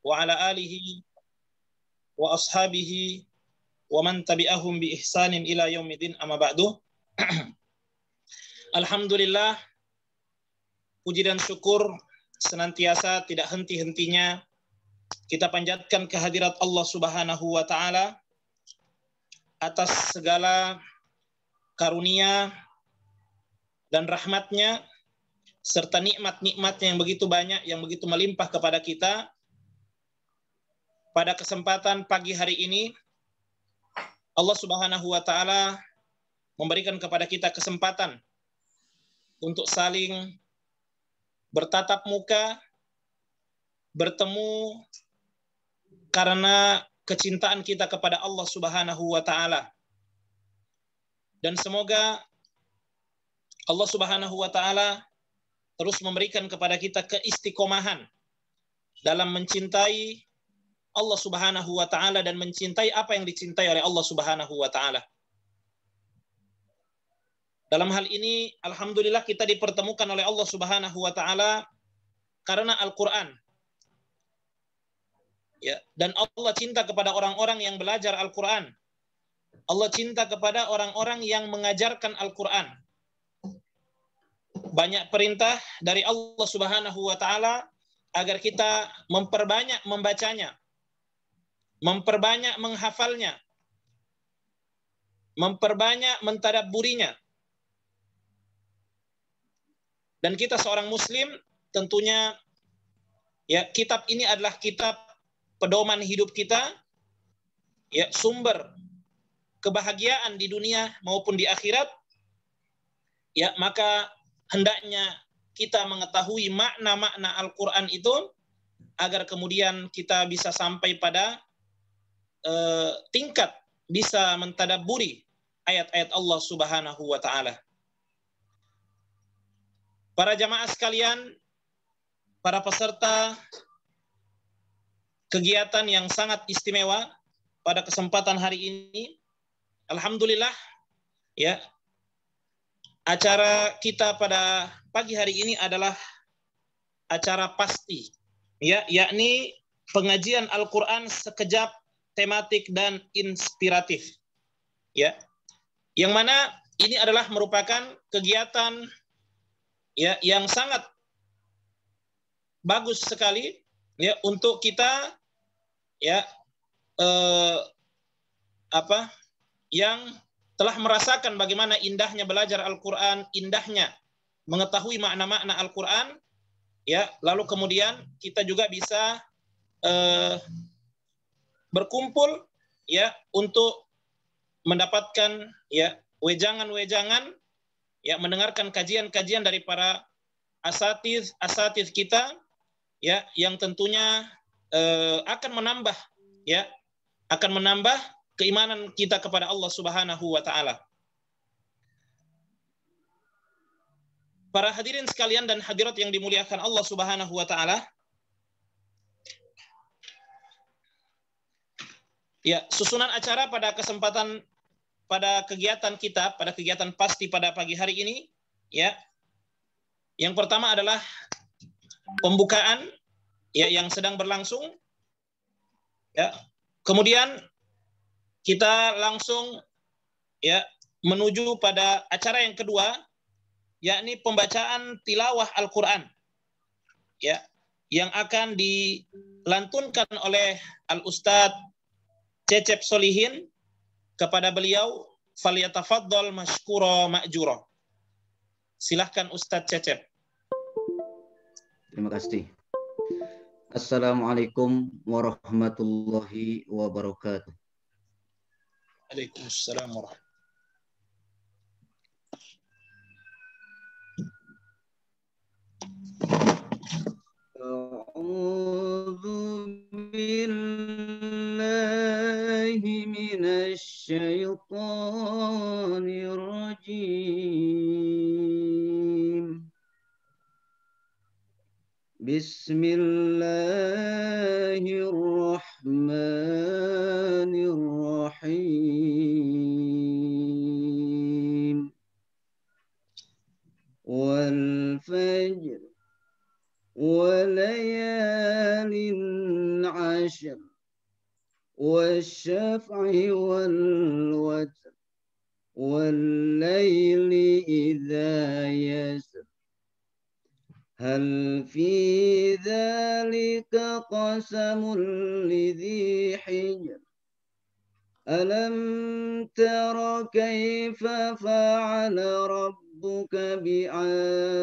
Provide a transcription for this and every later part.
wa ala alihi wa ashabihi wa man tabi'ahum bi ihsanin ila yaumiddin, amma ba'du. Alhamdulillah, puji dan syukur senantiasa tidak henti-hentinya kita panjatkan kehadirat Allah Subhanahu wa taala atas segala karunia dan rahmatnya serta nikmat-nikmatnya yang begitu banyak, yang begitu melimpah kepada kita. Pada kesempatan pagi hari ini, Allah Subhanahu wa taala memberikan kepada kita kesempatan untuk saling bertatap muka, bertemu karena kecintaan kita kepada Allah Subhanahu wa taala. Dan semoga Allah Subhanahu wa taala terus memberikan kepada kita keistiqomahan dalam mencintai Allah Subhanahu wa taala dan mencintai apa yang dicintai oleh Allah Subhanahu wa taala. Dalam hal ini alhamdulillah kita dipertemukan oleh Allah Subhanahu wa taala karena Al-Qur'an. Ya, dan Allah cinta kepada orang-orang yang belajar Al-Qur'an. Allah cinta kepada orang-orang yang mengajarkan Al-Qur'an. Banyak perintah dari Allah Subhanahu wa taala agar kita memperbanyak membacanya, memperbanyak menghafalnya, memperbanyak mentadabburinya. Dan kita seorang muslim tentunya ya, kitab ini adalah kitab pedoman hidup kita, ya, sumber kebahagiaan di dunia maupun di akhirat. Ya, maka hendaknya kita mengetahui makna-makna Al-Qur'an itu agar kemudian kita bisa sampai pada tingkat bisa mentadabburi ayat-ayat Allah Subhanahu wa taala. Para jamaah sekalian, para peserta kegiatan yang sangat istimewa pada kesempatan hari ini, alhamdulillah ya, acara kita pada pagi hari ini adalah acara pasti, ya, yakni pengajian Al-Qur'an sekejap, tematik dan inspiratif. Ya. Yang mana ini adalah merupakan kegiatan ya yang sangat bagus sekali ya untuk kita ya yang telah merasakan bagaimana indahnya belajar Al-Qur'an, indahnya mengetahui makna-makna Al-Qur'an ya, lalu kemudian kita juga bisa berkumpul ya untuk mendapatkan ya wejangan-wejangan ya, mendengarkan kajian-kajian dari para asatiz kita ya, yang tentunya akan menambah keimanan kita kepada Allah Subhanahu wa taala. Para hadirin sekalian dan hadirat yang dimuliakan Allah Subhanahu wa taala, ya, susunan acara pada kegiatan kita, pada kegiatan pasti pada pagi hari ini, ya. Yang pertama adalah pembukaan, ya, yang sedang berlangsung, ya. Kemudian kita langsung, ya, menuju pada acara yang kedua, yakni pembacaan tilawah Al-Qur'an, ya, yang akan dilantunkan oleh Al-Ustadz Cecep Solihin. Kepada beliau, falyatafaddal mashkura ma'jura. Silahkan Ustadz Cecep. Terima kasih. Assalamualaikum warahmatullahi wabarakatuh. Waalaikumsalam warahmatullahi wabarakatuh. A'udzu billahi minasy syaithanir rajim. Bismillahirrahmanirrahim. Wal fajr wa layalin والعشر والشفع والوتر والليل إذا يسر هل في ذلك قسم لذي حجر ألم تر كيف فعل ربك بعاد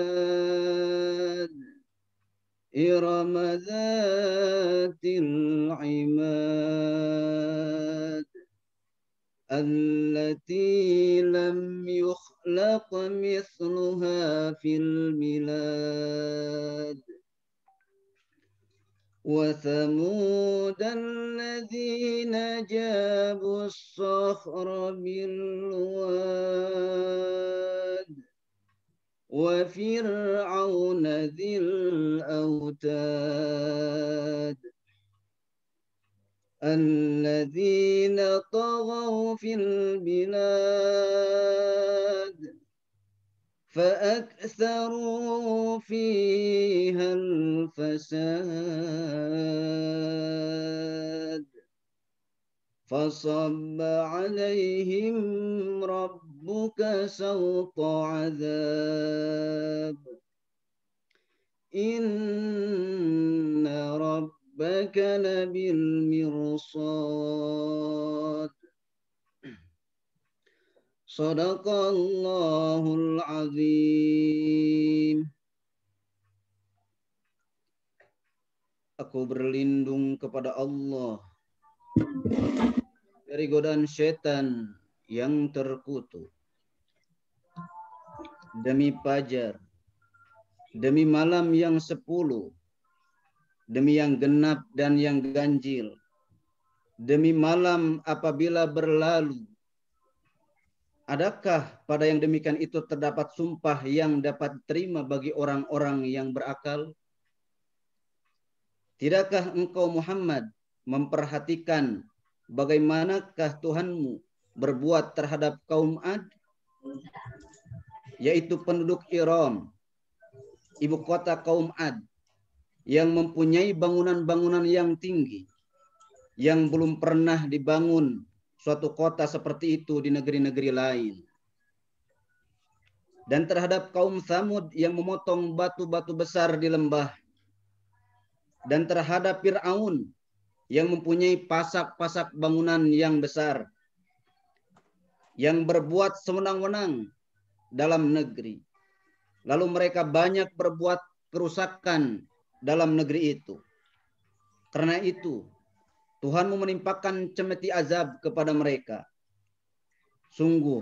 إرم ذات العماد التي لم يخلق مثلها في البلاد وثمود الذين جابوا الصخر بالواد وفرعون ذي الأوتاد الذين طغوا في البلاد فأكثروا فيها الفساد فصب عليهم ربك سوط عذاب إن ربك لبالمرصاد Sadaqallahul azim. Aku berlindung kepada Allah dari godaan setan yang terkutuk. Demi fajar, demi malam yang 10, demi yang genap dan yang ganjil, demi malam apabila berlalu. Adakah pada yang demikian itu terdapat sumpah yang dapat diterima bagi orang-orang yang berakal? Tidakkah engkau Muhammad memperhatikan bagaimanakah Tuhanmu berbuat terhadap kaum Ad, yaitu penduduk Iram, ibu kota kaum Ad, yang mempunyai bangunan-bangunan yang tinggi, yang belum pernah dibangun suatu kota seperti itu di negeri-negeri lain. Dan terhadap kaum Tsamud yang memotong batu-batu besar di lembah. Dan terhadap Fir'aun yang mempunyai pasak-pasak bangunan yang besar. Yang berbuat sewenang-wenang dalam negeri. Lalu mereka banyak berbuat kerusakan dalam negeri itu. Karena itu, Tuhanmu menimpakan cemeti azab kepada mereka. Sungguh,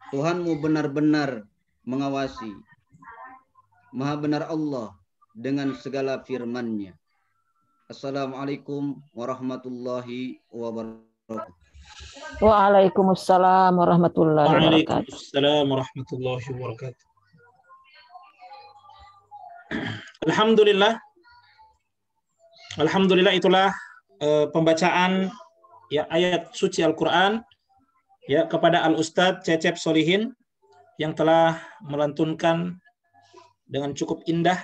Tuhanmu benar-benar mengawasi. Maha benar Allah dengan segala firman-Nya. Assalamualaikum warahmatullahi wabarakatuh. Waalaikumsalam warahmatullahi wabarakatuh. Waalaikumsalam warahmatullahi wabarakatuh. Alhamdulillah. Alhamdulillah, itulah pembacaan ya ayat suci Al-Qur'an ya kepada Al-Ustadz Cecep Solihin yang telah melantunkan dengan cukup indah.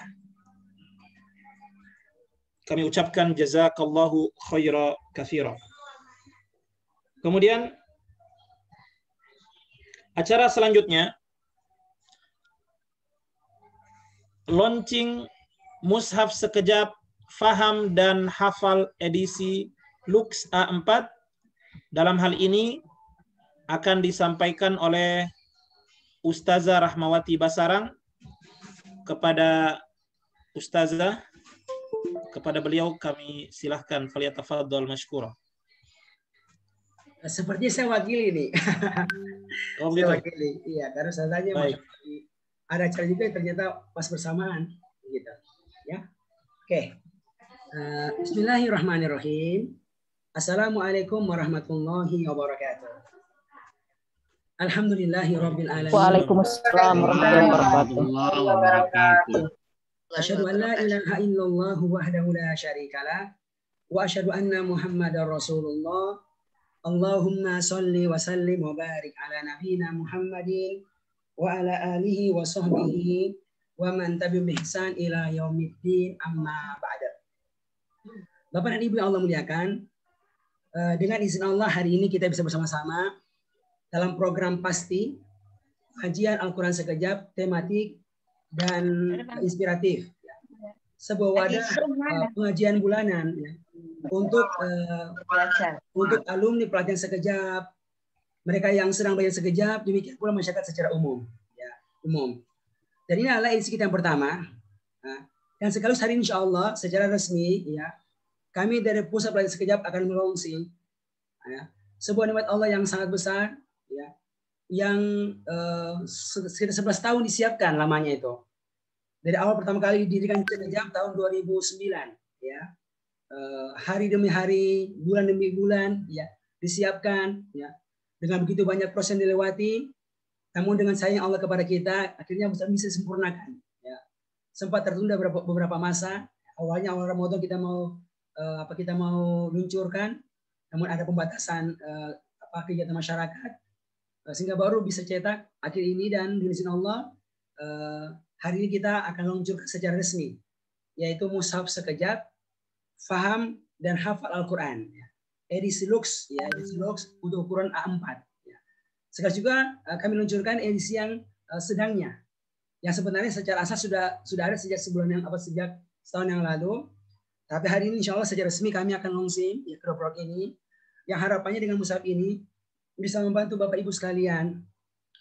Kami ucapkan jazakallahu khaira katsira. Kemudian acara selanjutnya launching Mushaf Sekejap Faham dan Hafal edisi Lux A4. Dalam hal ini akan disampaikan oleh Ustazah Rahmawati Basarang kepada Ustazah. Kepada beliau kami silahkan, falyatafadhal mashkura. Seperti saya wakili nih. Oh, saya wakili. Iya, karena saya tanya ada acara juga yang ternyata pas bersamaan gitu. Ya. Oke. Bismillahirrahmanirrahim. Assalamualaikum warahmatullahi wabarakatuh. Alhamdulillahirabbil alamin. Waalaikumsalam warahmatullahi wabarakatuh. Asyhadu an la ilaha illallah wahdahu la syarikalah wa asyhadu anna Muhammadar Rasulullah. Allahumma shalli wa sallim wa barik ala nabiyyina Muhammadin wa ala alihi wa sahbihi wa man tabi'ahum bi ihsan ila yaumiddin, amma ba'da. Bapak dan Ibu yang Allah muliakan, dengan izin Allah hari ini kita bisa bersama-sama dalam program Pasti, kajian Al-Quran sekejap, tematik, dan inspiratif. Sebuah wadah pengajian bulanan ya, untuk alumni pelatihan sekejap, mereka yang sedang belajar sekejap, demikian pula masyarakat secara umum. Ya, umum. Dan ini adalah edisi kita yang pertama. Dan sekaligus hari ini insya Allah secara resmi, ya, kami dari Pusat Pelatihan Sekejap akan melonsing sebuah nikmat Allah yang sangat besar, ya, yang sekitar 11 tahun disiapkan lamanya itu. Dari awal pertama kali didirikan Sekejap tahun 2009, ya, hari demi hari, bulan demi bulan, ya, disiapkan, ya, dengan begitu banyak proses yang dilewati. Namun dengan sayang Allah kepada kita, akhirnya bisa disempurnakan. Ya. Sempat tertunda beberapa masa. Awalnya awal Ramadan kita mau luncurkan, namun ada pembatasan kegiatan masyarakat, sehingga baru bisa cetak akhir ini. Dan dengan izin Allah hari ini kita akan luncurkan secara resmi, yaitu Mushaf Sekejap, Faham dan Hafal Al-Quran, ya. Edisi Lux, ya, edisi Lux untuk ukuran A4. Ya. Sekaligus juga kami luncurkan edisi yang sedangnya, yang sebenarnya secara asal sudah ada sejak sejak setahun yang lalu. Tapi hari ini insya Allah secara resmi kami akan launching ya, produk ini, yang harapannya dengan mushaf ini bisa membantu Bapak Ibu sekalian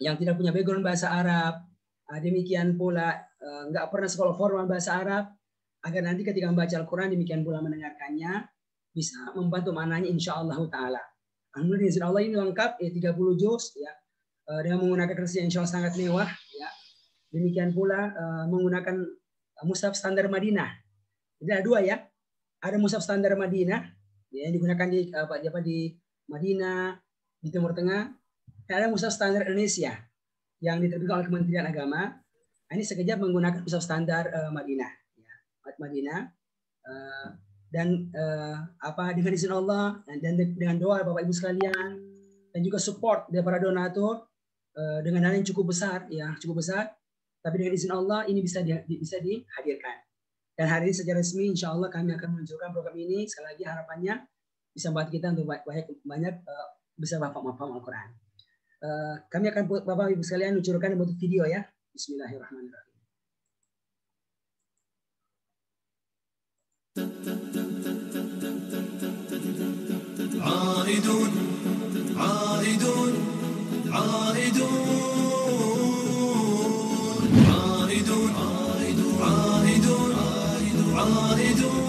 yang tidak punya background bahasa Arab, demikian pula nggak pernah sekolah formal bahasa Arab, agar nanti ketika membaca Al-Quran demikian pula mendengarkannya bisa membantu maknanya insya Allah Ta'ala. Alhamdulillah insya Allah ini lengkap, 30 juz, ya, dengan menggunakan kertas yang insya Allah sangat mewah. Ya. Demikian pula menggunakan mushaf standar Madinah. Jadi ada dua, ya. Ada mushaf standar Madinah ya, yang digunakan di Madinah, di Timur Tengah. Dan ada mushaf standar Indonesia yang diterbitkan oleh Kementerian Agama. Ini sekejap menggunakan mushaf standar Madinah, ya, Madinah. Dan dengan izin Allah dan dengan doa Bapak Ibu sekalian dan juga support dari para donatur dengan dana yang cukup besar, ya, cukup besar. Tapi dengan izin Allah ini bisa dihadirkan. Dan hari ini secara resmi insya Allah kami akan meluncurkan program ini. Sekali lagi harapannya bisa membantu kita untuk banyak bisa paham Al-Quran. Kami akan Bapak Ibu sekalian luncurkan bentuk video, ya. Bismillahirrahmanirrahim. عائدون عائدون عائدون عائدون عائدون عائدون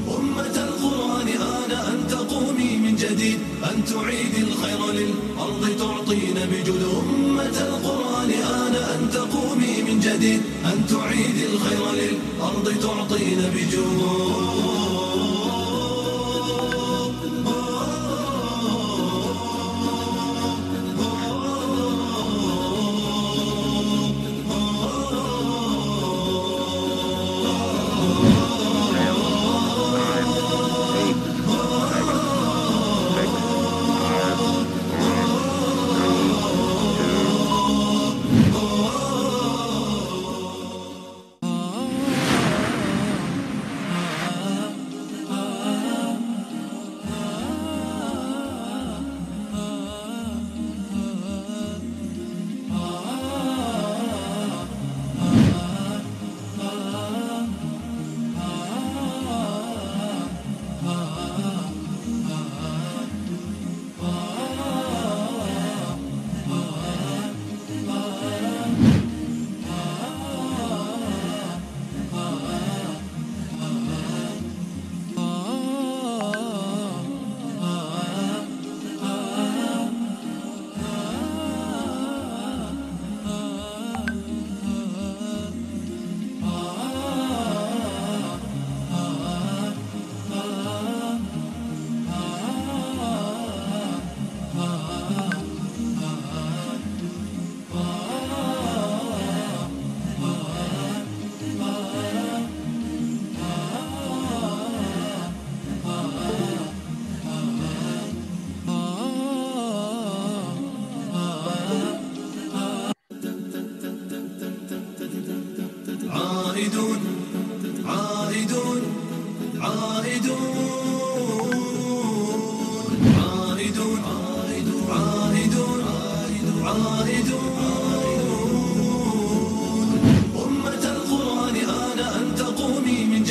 أمة القرآن آن أن تقومي من جديد، أن تعيدي الخير للأرض تعطين بجود. أمة القرآن آن أن تقومي من جديد، أن تعيدي الخير للأرض تعطين بجود.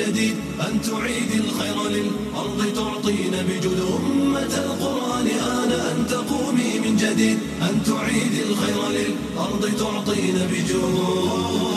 جديد أن تعيد الخير للأرض تعطين بجود أمة القرآن آن أن تقومي من جديد أن تعيد الخير للأرض تعطين بجود.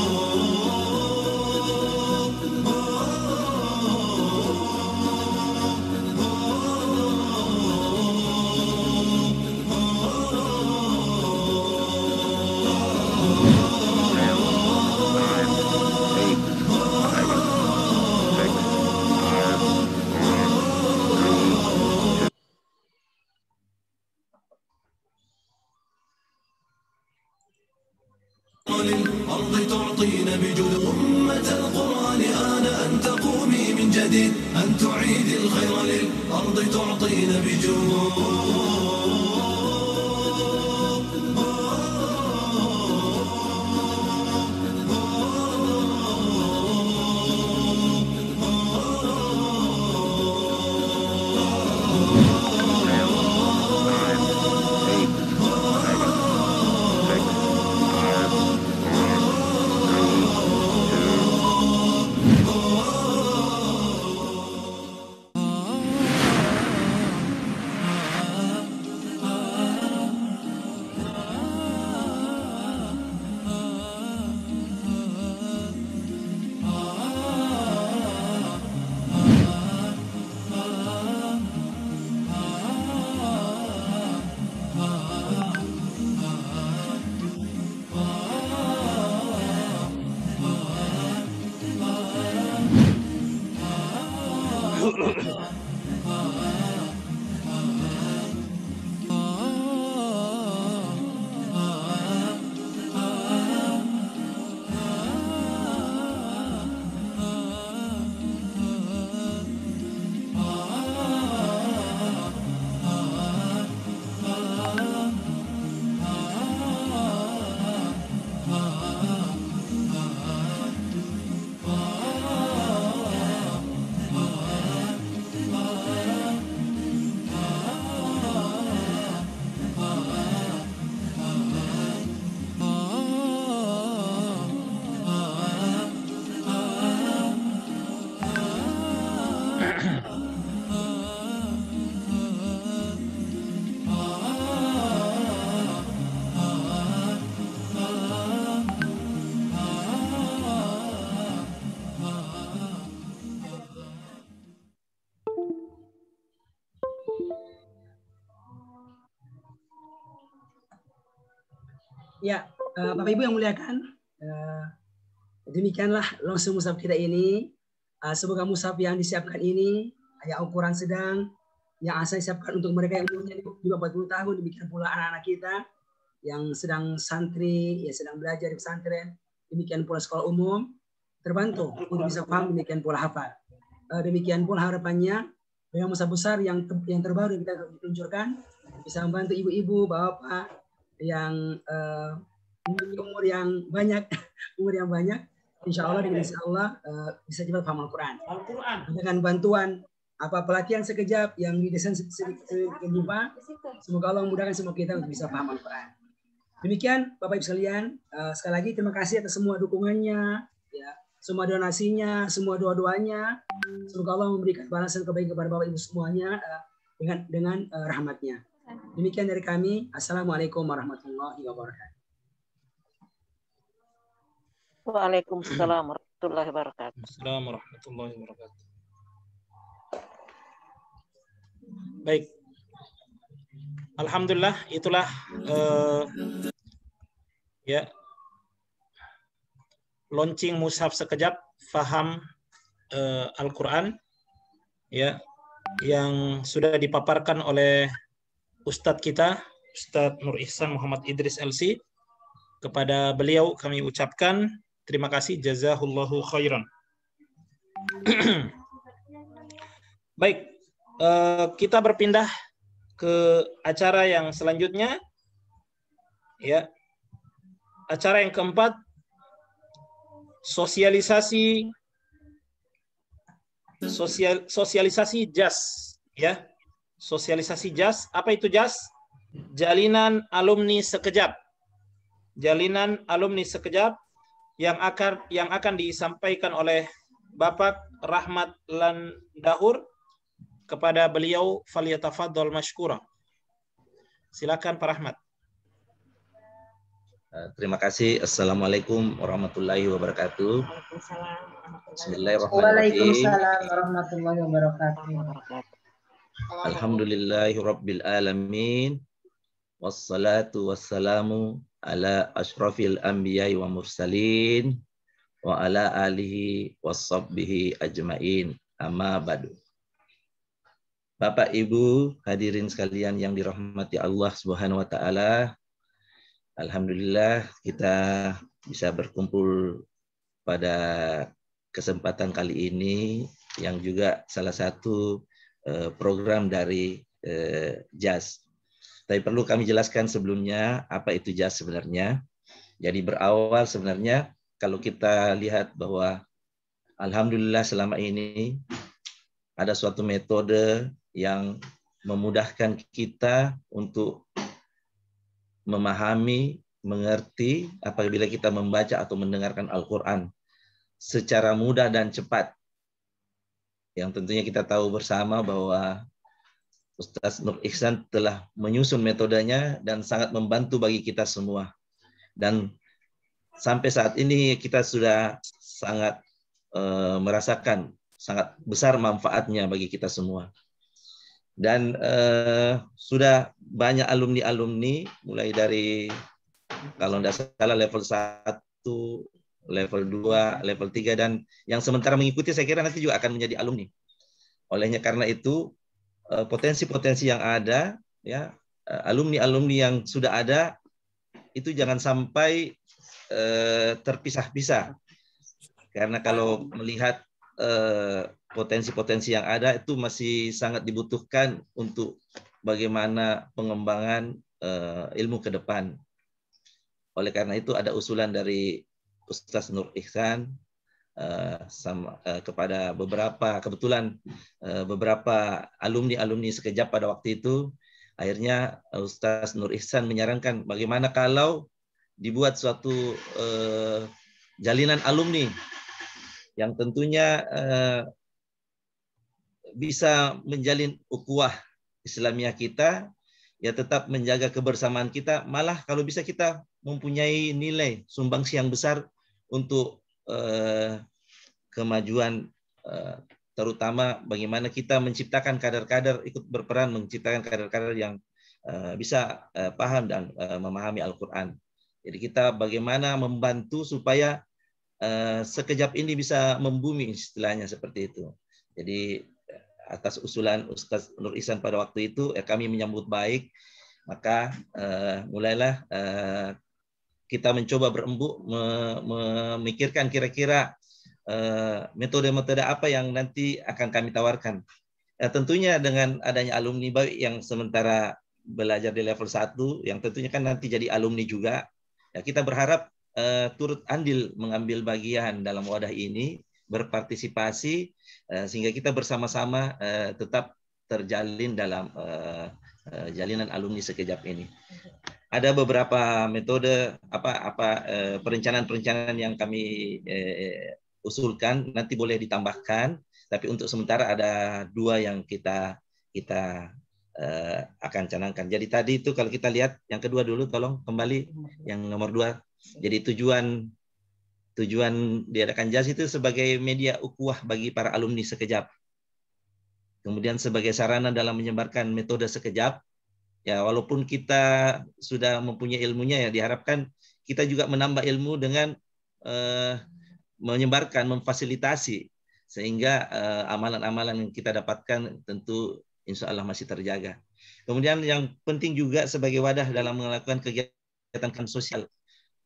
للأرض تعطين بجود أمة القرآن آن أن تقومي من جديد أن تعيد الخير للأرض تعطين بجود. Ya, Bapak Ibu yang muliakan, demikianlah langsung mushaf kita ini. Semoga mushaf yang disiapkan ini ya ukuran sedang yang saya siapkan untuk mereka yang umurnya juga 40 tahun. Demikian pula anak-anak kita yang sedang santri, ya sedang belajar di pesantren. Demikian pula sekolah umum terbantu untuk bisa paham. Demikian pula hafal. Demikian pula harapannya dengan mushaf besar yang terbaru yang kita luncurkan bisa membantu ibu-ibu, bapak yang umur yang banyak, insya Allah dengan insya Allah bisa cepat paham Al-Quran. Dengan bantuan pelatihan sekejap yang didesain sedikit lupa, semoga Allah memudahkan semua kita untuk bisa paham Al-Quran. Demikian Bapak Ibu sekalian, sekali lagi terima kasih atas semua dukungannya, ya, semua donasinya, semua doa-doanya. Semoga Allah memberikan balasan kebaikan kepada Bapak Ibu semuanya dengan rahmatnya. Demikian dari kami. Assalamualaikum warahmatullahi wabarakatuh. Waalaikumsalam warahmatullahi wabarakatuh. Assalamualaikum warahmatullahi wabarakatuh. Baik. Alhamdulillah, itulah ya launching mushaf sekejap faham Al-Quran ya yang sudah dipaparkan oleh Ustadz kita, Ustadz Nur Ihsan Muhammad Idris LC. Kepada beliau kami ucapkan terima kasih, jazahullahu khairan. Baik, kita berpindah ke acara yang selanjutnya. Ya, acara yang keempat, sosialisasi JAS. Ya. Sosialisasi JAS. Apa itu JAS? Jalinan alumni sekejap. Jalinan alumni sekejap yang akan disampaikan oleh Bapak Rahmat Landahur, kepada beliau falyatafaddal mashkura. Silakan Pak Rahmat. Terima kasih. Assalamualaikum warahmatullahi wabarakatuh. Bismillahirrahmanirrahim. Waalaikumsalam warahmatullahi wabarakatuh. Alhamdulillahi rabbil alamin. Wassalatu wassalamu ala asyrafil anbiya'i wa mursalin wa ala alihi washabbihi ajmain. Amma ba'du. Bapak Ibu hadirin sekalian yang dirahmati Allah Subhanahu wa taala. Alhamdulillah kita bisa berkumpul pada kesempatan kali ini yang juga salah satu program dari JAS. Tapi perlu kami jelaskan sebelumnya apa itu JAS sebenarnya. Jadi berawal sebenarnya kalau kita lihat bahwa alhamdulillah selama ini ada suatu metode yang memudahkan kita untuk memahami, mengerti apabila kita membaca atau mendengarkan Al-Quran secara mudah dan cepat. Yang tentunya kita tahu bersama bahwa Ustaz Nur Ihsan telah menyusun metodenya dan sangat membantu bagi kita semua. Dan sampai saat ini kita sudah sangat merasakan sangat besar manfaatnya bagi kita semua. Dan sudah banyak alumni-alumni mulai dari kalau tidak salah level 1, level 2, level 3 dan yang sementara mengikuti saya kira nanti juga akan menjadi alumni. Olehnya karena itu potensi-potensi yang ada ya alumni-alumni yang sudah ada itu jangan sampai terpisah-pisah. Karena kalau melihat potensi-potensi yang ada itu masih sangat dibutuhkan untuk bagaimana pengembangan ilmu ke depan. Oleh karena itu ada usulan dari Ustaz Nur Ihsan kepada beberapa alumni sekejap pada waktu itu. Akhirnya Ustaz Nur Ihsan menyarankan bagaimana kalau dibuat suatu jalinan alumni yang tentunya bisa menjalin ukhuwah Islamiyah kita, ya tetap menjaga kebersamaan kita, malah kalau bisa kita mempunyai nilai sumbangsi yang besar untuk kemajuan, terutama bagaimana kita menciptakan kader-kader, ikut berperan menciptakan kader-kader yang bisa paham dan memahami Al-Quran. Jadi kita bagaimana membantu supaya sekejap ini bisa membumi istilahnya seperti itu. Jadi atas usulan Ustaz Nur Ihsan pada waktu itu kami menyambut baik, maka mulailah kita mencoba berembuk memikirkan kira-kira metode-metode apa yang nanti akan kami tawarkan. Tentunya dengan adanya alumni baik yang sementara belajar di level 1 yang tentunya kan nanti jadi alumni juga, ya kita berharap turut andil mengambil bagian dalam wadah ini, berpartisipasi sehingga kita bersama-sama tetap terjalin dalam jalinan alumni sekejap ini. Ada beberapa metode perencanaan-perencanaan yang kami usulkan, nanti boleh ditambahkan, tapi untuk sementara ada 2 yang kita akan canangkan. Jadi tadi itu kalau kita lihat yang kedua dulu, tolong kembali yang nomor 2. Jadi tujuan diadakan JAS itu sebagai media ukhuwah bagi para alumni sekejap. Kemudian sebagai sarana dalam menyebarkan metode sekejap, ya walaupun kita sudah mempunyai ilmunya, ya diharapkan kita juga menambah ilmu dengan menyebarkan, memfasilitasi, sehingga amalan-amalan yang kita dapatkan tentu insya Allah masih terjaga. Kemudian yang penting juga sebagai wadah dalam melakukan kegiatan sosial,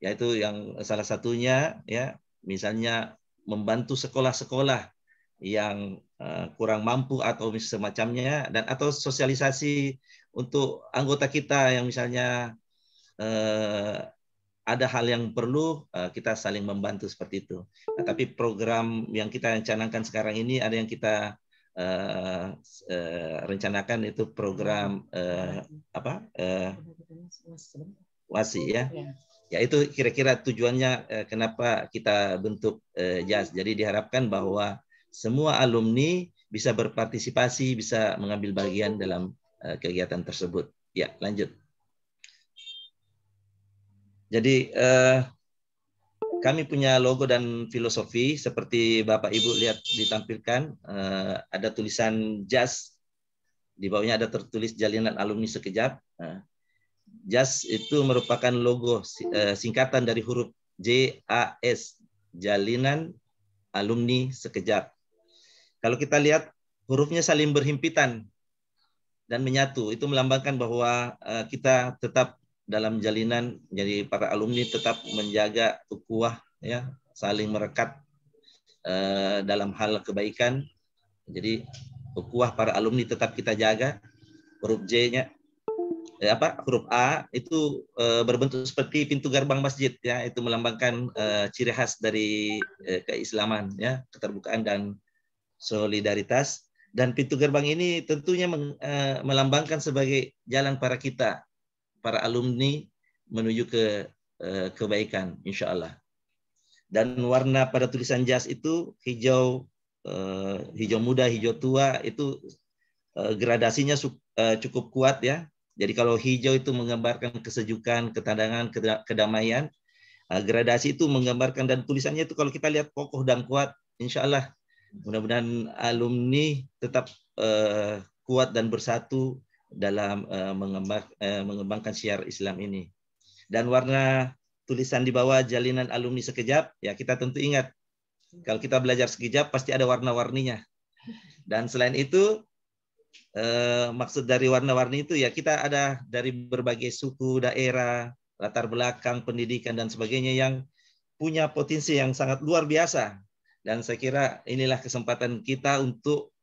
yaitu yang salah satunya ya misalnya membantu sekolah-sekolah yang kurang mampu atau semacamnya, dan atau sosialisasi untuk anggota kita yang misalnya ada hal yang perlu kita saling membantu seperti itu. Nah, tapi program yang kita canangkan sekarang ini ada yang kita rencanakan, itu program WASI ya. Ya itu kira-kira tujuannya kenapa kita bentuk JAS. Jadi diharapkan bahwa semua alumni bisa berpartisipasi, bisa mengambil bagian dalam kegiatan tersebut. Ya, lanjut. Jadi kami punya logo dan filosofi seperti Bapak Ibu lihat ditampilkan, ada tulisan JAS, di bawahnya ada tertulis Jalinan Alumni Sekejap. JAS itu merupakan logo singkatan dari huruf JAS, Jalinan Alumni Sekejap. Kalau kita lihat hurufnya saling berhimpitan dan menyatu, itu melambangkan bahwa kita tetap dalam jalinan, jadi para alumni tetap menjaga ukhuwah, ya, saling merekat dalam hal kebaikan. Jadi ukhuwah para alumni tetap kita jaga. Huruf J-nya huruf A itu berbentuk seperti pintu gerbang masjid, ya, itu melambangkan ciri khas dari keislaman, ya, keterbukaan dan solidaritas. Dan pintu gerbang ini tentunya melambangkan sebagai jalan para kita, para alumni menuju ke kebaikan, insya Allah. Dan warna pada tulisan JAS itu hijau, hijau muda, hijau tua, itu gradasinya cukup kuat, ya. Jadi kalau hijau itu menggambarkan kesejukan, ketenangan, kedamaian. Gradasi itu menggambarkan, dan tulisannya itu kalau kita lihat kokoh dan kuat, insya Allah. Mudah-mudahan alumni tetap kuat dan bersatu dalam mengembangkan syiar Islam ini. Dan warna tulisan di bawah Jalinan Alumni Sekejap, ya, kita tentu ingat kalau kita belajar sekejap pasti ada warna-warninya. Dan selain itu maksud dari warna-warni itu, ya, kita ada dari berbagai suku, daerah, latar belakang, pendidikan dan sebagainya yang punya potensi yang sangat luar biasa. Dan saya kira inilah kesempatan kita untuk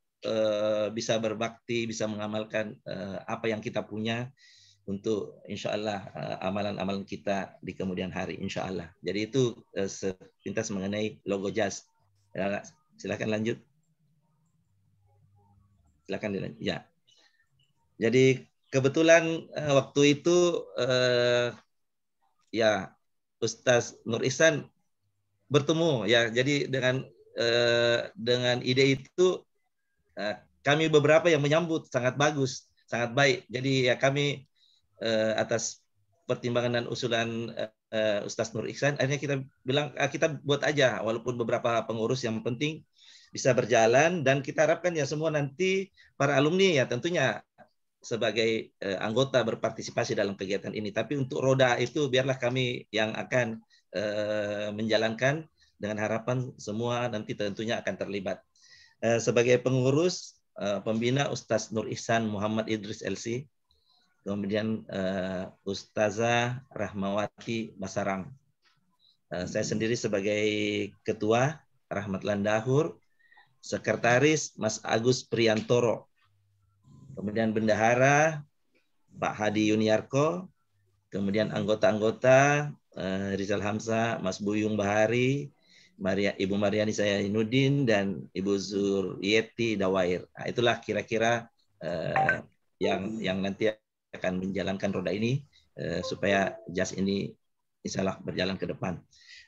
bisa berbakti, bisa mengamalkan apa yang kita punya untuk insya Allah amalan-amalan kita di kemudian hari, insya Allah. Jadi itu sepintas mengenai logo JAS. Ya, silakan lanjut. Silakan dilanjut. Ya. Jadi kebetulan waktu itu ya Ustaz Nur Ihsan bertemu, ya. Jadi dengan ide itu kami beberapa yang menyambut sangat bagus, sangat baik. Jadi ya kami atas pertimbangan dan usulan Ustaz Nur Ihsan, akhirnya kita bilang kita buat aja, walaupun beberapa pengurus, yang penting bisa berjalan. Dan kita harapkan ya semua nanti para alumni ya tentunya sebagai anggota berpartisipasi dalam kegiatan ini. Tapi untuk roda itu biarlah kami yang akan menjalankan, dengan harapan semua nanti tentunya akan terlibat. Sebagai pengurus pembina Ustaz Nur Ihsan Muhammad Idris LC, kemudian Ustazah Rahmawati Basarang. Saya sendiri sebagai ketua Rahmat Landahur, sekretaris Mas Agus Priantoro, kemudian bendahara Pak Hadi Yuniarko, kemudian anggota-anggota Rizal Hamzah, Mas Buyung Bahari, Ibu Mariani Sayyinuddin, dan Ibu Zuriyeti Dawair. Nah, itulah kira-kira yang nanti akan menjalankan roda ini supaya JAS ini insya Allah berjalan ke depan.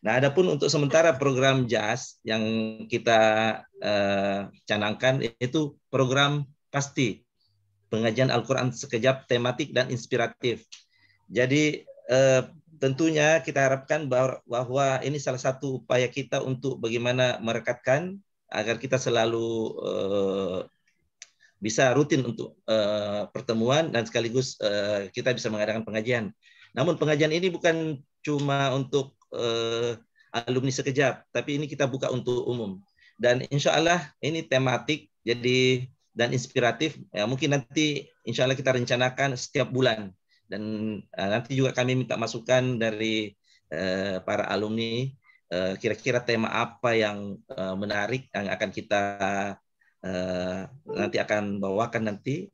Nah, adapun untuk sementara program JAS yang kita canangkan itu program pasti pengajian Al-Quran sekejap, tematik dan inspiratif. Jadi tentunya kita harapkan bahwa ini salah satu upaya kita untuk bagaimana merekatkan agar kita selalu bisa rutin untuk pertemuan dan sekaligus kita bisa mengadakan pengajian. Namun pengajian ini bukan cuma untuk alumni sekejap, tapi ini kita buka untuk umum. Dan insya Allah ini tematik jadi dan inspiratif. Ya, mungkin nanti insya Allah kita rencanakan setiap bulan. Dan nanti juga kami minta masukan dari para alumni, kira-kira tema apa yang menarik yang akan kita nanti akan bawakan nanti.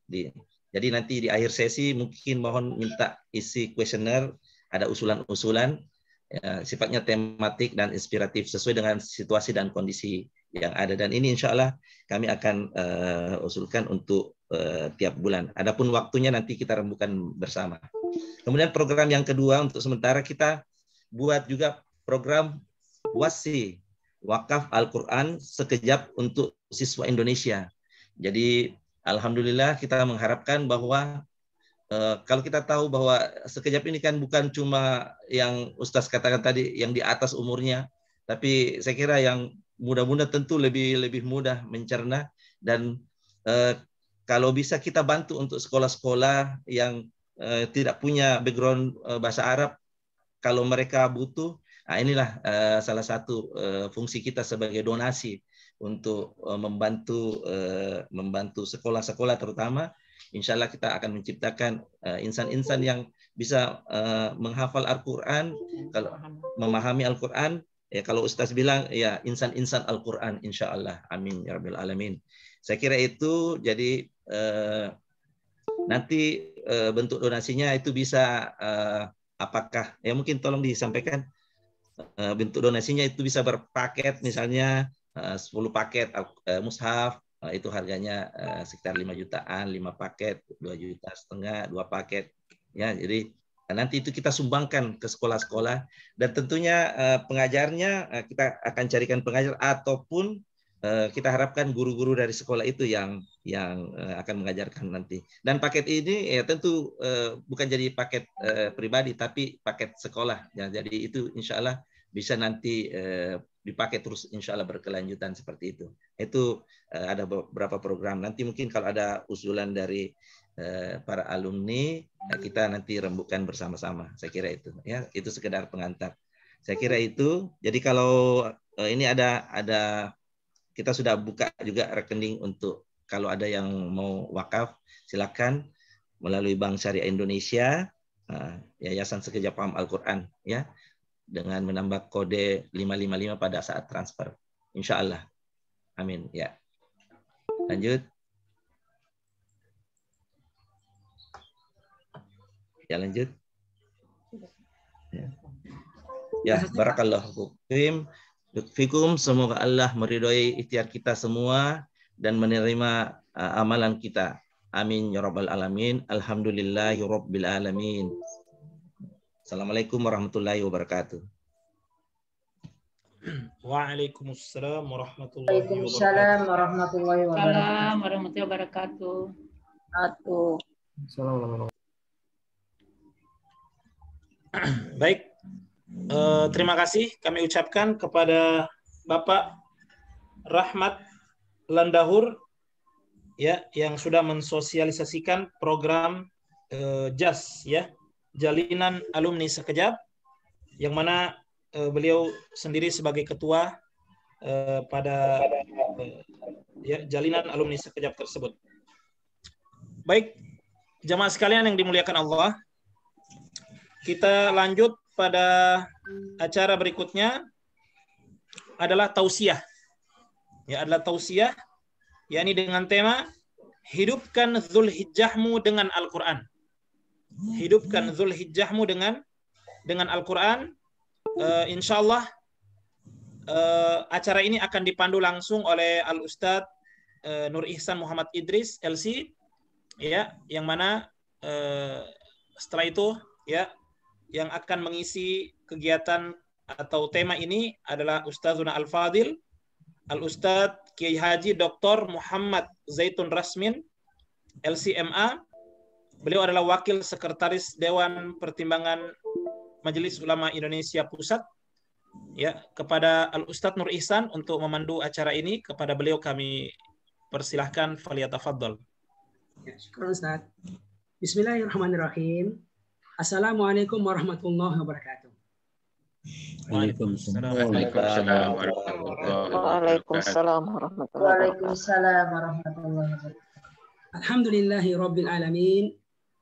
Jadi nanti di akhir sesi mungkin mohon minta isi kuesioner, ada usulan-usulan ya, sifatnya tematik dan inspiratif sesuai dengan situasi dan kondisi yang ada. Dan ini insya Allah kami akan usulkan untuk tiap bulan. Adapun waktunya nanti kita rembukan bersama. Kemudian program yang kedua untuk sementara kita buat juga program WASI, wakaf Al-Quran sekejap untuk siswa Indonesia. Jadi alhamdulillah kita mengharapkan bahwa kalau kita tahu bahwa sekejap ini kan bukan cuma yang Ustaz katakan tadi yang di atas umurnya, tapi saya kira yang muda-muda tentu lebih mudah mencerna, dan kalau bisa kita bantu untuk sekolah-sekolah yang tidak punya background bahasa Arab, kalau mereka butuh, nah inilah salah satu fungsi kita sebagai donasi untuk membantu sekolah-sekolah terutama. Insya Allah kita akan menciptakan insan-insan yang bisa menghafal Al-Quran, kalau memahami Al-Quran. Ya, kalau Ustaz bilang ya insan-insan Al-Quran, insya Allah. Amin ya Rabbil Alamin. Saya kira itu. Jadi nanti bentuk donasinya itu bisa apakah ya mungkin tolong disampaikan bentuk donasinya itu bisa berpaket, misalnya 10 paket mushaf, itu harganya sekitar 5 jutaan, 5 paket 2,5 juta, 2 paket ya. Jadi nanti itu kita sumbangkan ke sekolah-sekolah, dan tentunya pengajarnya kita akan carikan pengajar, ataupun kita harapkan guru-guru dari sekolah itu yang akan mengajarkan nanti. Dan paket ini ya tentu bukan jadi paket pribadi, tapi paket sekolah ya. Jadi itu insya Allah bisa nanti dipakai terus, insya Allah berkelanjutan seperti itu. Itu ada beberapa program. Nanti mungkin kalau ada usulan dari para alumni, kita nanti rembukan bersama-sama. Saya kira itu ya, itu sekedar pengantar. Saya kira itu. Jadi kalau ini ada kita sudah buka juga rekening untuk kalau ada yang mau wakaf, silakan melalui Bank Syariah Indonesia, Yayasan Sekejap Paham Al-Quran ya, dengan menambah kode 555 pada saat transfer. Insya Allah. Amin ya. Lanjut. Ya lanjut. Ya, barakallahu fikum. Semoga Allah meridhoi ikhtiar kita semua dan menerima amalan kita. Amin ya rabbal alamin. Alhamdulillahi rabbil alamin. Assalamualaikum warahmatullahi wabarakatuh. Waalaikumsalam warahmatullahi wabarakatuh. Waalaikumsalam warahmatullahi wabarakatuh. Assalamualaikum warahmatullahi wabarakatuh. Assalamualaikum. Baik, terima kasih kami ucapkan kepada Bapak Rahmat Landahur ya, yang sudah mensosialisasikan program JAS ya, Jalinan Alumni Sekejap, yang mana beliau sendiri sebagai ketua pada ya, Jalinan Alumni Sekejap tersebut. Baik, jamaah sekalian yang dimuliakan Allah, kita lanjut pada acara berikutnya adalah tausiah. Ya, adalah tausiah, yakni dengan tema hidupkan Zulhijjahmu dengan Al-Quran. Hidupkan Zulhijjahmu dengan Al-Quran. Insya Allah acara ini akan dipandu langsung oleh Al-Ustadz Nur Ihsan Muhammad Idris LC ya, yang mana setelah itu ya, yang akan mengisi kegiatan atau tema ini adalah Ustazuna Al-Fadil Al-Ustadz Kiai Haji Dr. Muhammad Zaitun Rasmin LCMA. Beliau adalah Wakil Sekretaris Dewan Pertimbangan Majelis Ulama Indonesia Pusat. Ya, kepada Al-Ustadz Nur Ihsan untuk memandu acara ini, kepada beliau kami persilahkan, faliyatafaddal. Ya, syukur Ustaz. Bismillahirrahmanirrahim. Assalamualaikum warahmatullahi wabarakatuh. Waalaikumsalam warahmatullahi wabarakatuh. Alhamdulillahi rabbil alamin.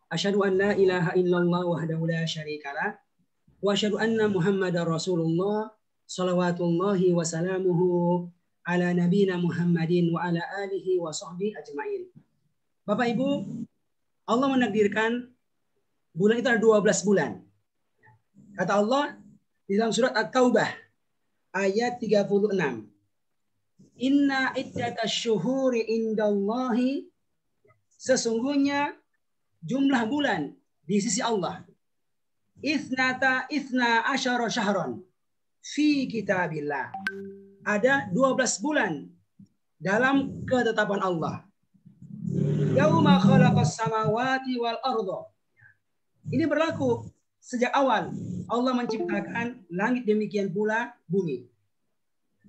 Asyhadu an la ilaha illallah wahdahu la syarikalah wa asyhadu anna Muhammadar Rasulullah salawatullahi wa salamuhu ala nabiyina Muhammadin wa ala alihi wa sahbihi ajmain. Bapak Ibu, Allah menakdirkan bulan itu ada 12 bulan. Kata Allah di dalam surat At-Taubah ayat 36. Inna iddatash syuhuri indallahi, sesungguhnya jumlah bulan di sisi Allah, isna asyara syahran fi kitabillah, ada 12 bulan dalam ketetapan Allah. Yauma khalaqas samawati wal arda. Ini berlaku sejak awal Allah menciptakan langit, demikian pula bumi.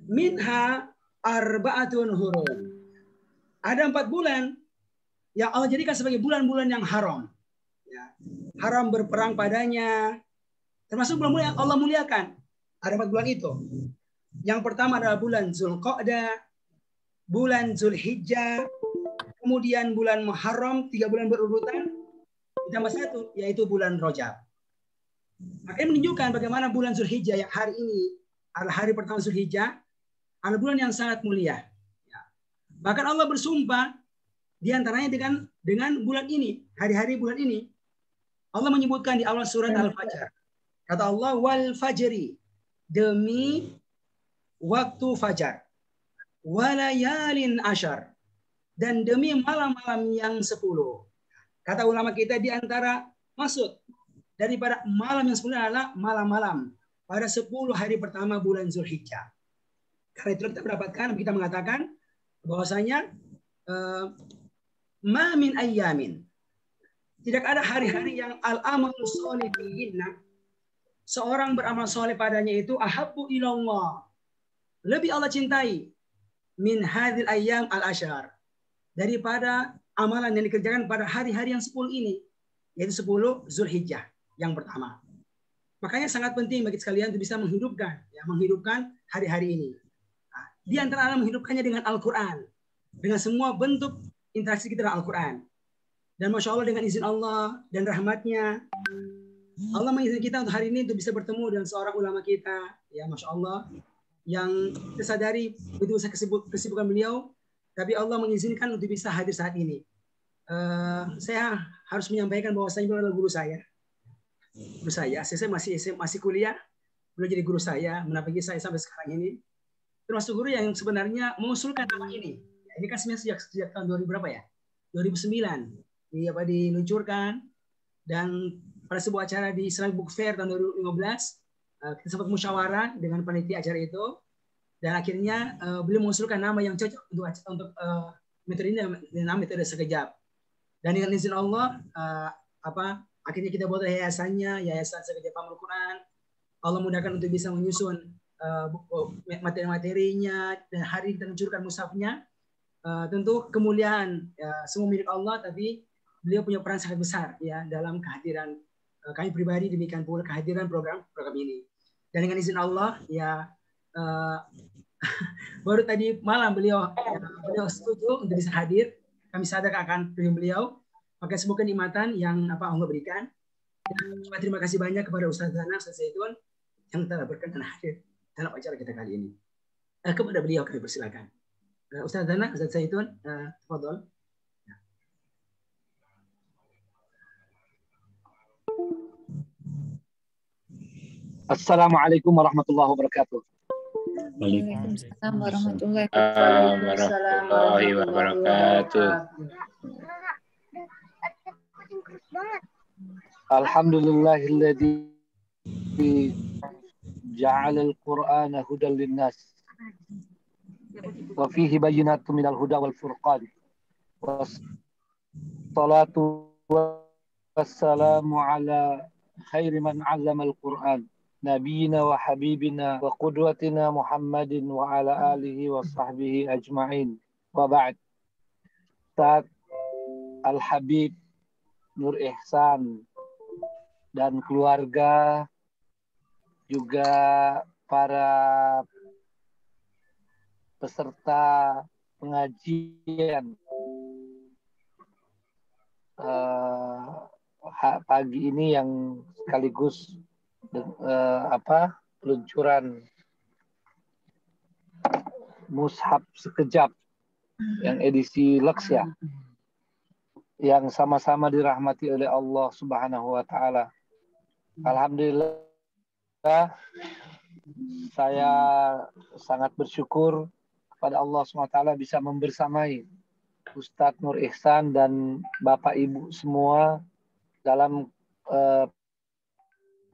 Minha arba'atun hurum. Ada 4 bulan yang Allah jadikan sebagai bulan-bulan yang haram. Ya. Haram berperang padanya. Termasuk bulan-bulan yang Allah muliakan. Ada 4 bulan itu. Yang pertama adalah bulan Zulqa'dah, bulan Zulhijjah, kemudian bulan Muharram, 3 bulan berurutan, ditambah 1, yaitu bulan Rajab. Maka ini menunjukkan bagaimana bulan Zulhijjah yang hari ini adalah hari pertama Zulhijjah, adalah bulan yang sangat mulia. Ya. Bahkan Allah bersumpah diantaranya dengan bulan ini, hari-hari bulan ini. Allah menyebutkan di awal surat Al-Fajr. Kata Allah, wal fajri, demi waktu fajar, walayalin asyar, dan demi malam-malam yang 10. Kata ulama kita di antara maksud daripada malam yang 10 adalah malam-malam pada 10 hari pertama bulan Zulhijjah. Karena itu kita mendapatkan, kita mengatakan bahwasanya ma min ayyamin, tidak ada hari-hari yang al-amalu sholih fihinna, seorang beramal soleh padanya itu ahabbu ilallah, lebih Allah cintai, min hadhil ayyam al-asyar, daripada amalan yang dikerjakan pada hari-hari yang 10 ini, yaitu 10 Zulhijjah yang pertama. Makanya sangat penting bagi sekalian untuk bisa menghidupkan hari-hari ini. Nah, di antara menghidupkannya dengan Al-Quran, dengan semua bentuk interaksi kita dengan Al-Quran. Dan Masya Allah dengan izin Allah dan rahmatnya, Allah mengizinkan kita untuk hari ini untuk bisa bertemu dengan seorang ulama kita, ya Masya Allah, yang kita sadari betul kesibukan beliau, tapi Allah mengizinkan untuk bisa hadir saat ini. Saya harus menyampaikan bahwasanya beliau adalah guru saya. Saya masih kuliah, beliau jadi guru saya, mendampingi saya sampai sekarang ini. Termasuk guru yang sebenarnya mengusulkan nama ini. Ini kan sebenarnya sejak tahun 2000 berapa ya? 2009 diluncurkan, dan pada sebuah acara di Islamic Book Fair tahun 2015 kita sempat musyawarah dengan panitia acara itu, dan akhirnya beliau mengusulkan nama yang cocok untuk metode ini dengan metode sekejap. Dan dengan izin Allah akhirnya kita buat yayasan Sekejap Pahamul Quran. Allah mudahkan untuk bisa menyusun materi-materinya, dan hari kita meluncurkan mushafnya. Tentu kemuliaan semua milik Allah, tapi beliau punya peran sangat besar ya dalam kehadiran kami pribadi, demikian pula kehadiran program ini. Dan dengan izin Allah ya baru tadi malam beliau setuju untuk bisa hadir. Kami sadar akan beliau, maka semoga nikmatan yang Allah berikan. Dan terima kasih banyak kepada Ustaz Zana, Ustaz Zaitun yang telah berkenan hadir dalam acara kita kali ini. Kepada beliau kami persilakan. Ustaz Zana, Ustaz Zaitun, tafadhol. Assalamualaikum warahmatullahi wabarakatuh. Waalaikumsalam warahmatullahi wabarakatuh. Alhamdulillahilladzi ja'ala al-Qur'ana hudan lin-nas wa fihi bayyinatun minal huda wal furqan. Wassalatu wassalamu ala khairi man 'allama al-Qur'an. Nabiyina wa habibina wa qudwatina Muhammadin wa ala alihi wa sahbihi ajma'in. Wa ba'd. Ustaz Al-Habib Nur Ihsan dan keluarga, juga para peserta pengajian pagi ini yang sekaligus peluncuran mushaf sekejap yang edisi Lux ya, yang sama-sama dirahmati oleh Allah Subhanahu wa taala. Alhamdulillah, saya sangat bersyukur kepada Allah Subhanahu wa taala bisa membersamai Ustadz Nur Ihsan dan Bapak Ibu semua dalam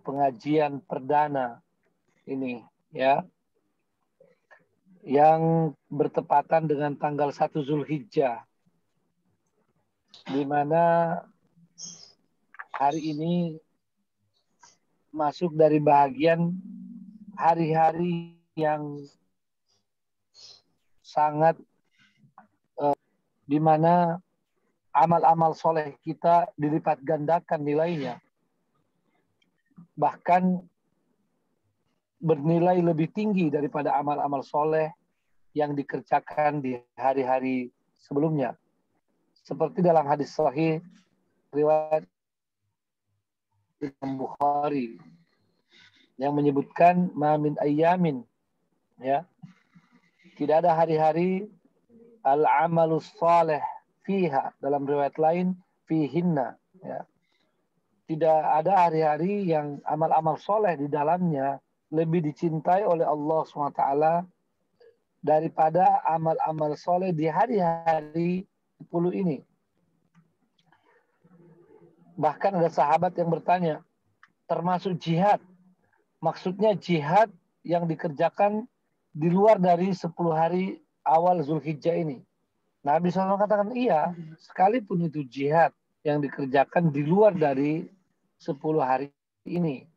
pengajian perdana ini ya. yang bertepatan dengan tanggal 1 Zulhijjah, di mana hari ini masuk dari bahagian hari-hari yang sangat di mana amal-amal soleh kita dilipat gandakan nilainya. Bahkan bernilai lebih tinggi daripada amal-amal soleh yang dikerjakan di hari-hari sebelumnya. Seperti dalam hadis sahih riwayat Imam Bukhari yang menyebutkan ma min ayyamin, ya, tidak ada hari-hari al-amalus salih fiha, dalam riwayat lain fihinna, ya. Tidak ada hari-hari yang amal-amal soleh di dalamnya lebih dicintai oleh Allah SWT daripada amal-amal soleh di hari-hari 10 ini. Bahkan ada sahabat yang bertanya, termasuk jihad. Maksudnya jihad yang dikerjakan di luar dari 10 hari awal Zulhijjah ini. Nabi SAW katakan, iya, sekalipun itu jihad yang dikerjakan di luar dari 10 hari ini.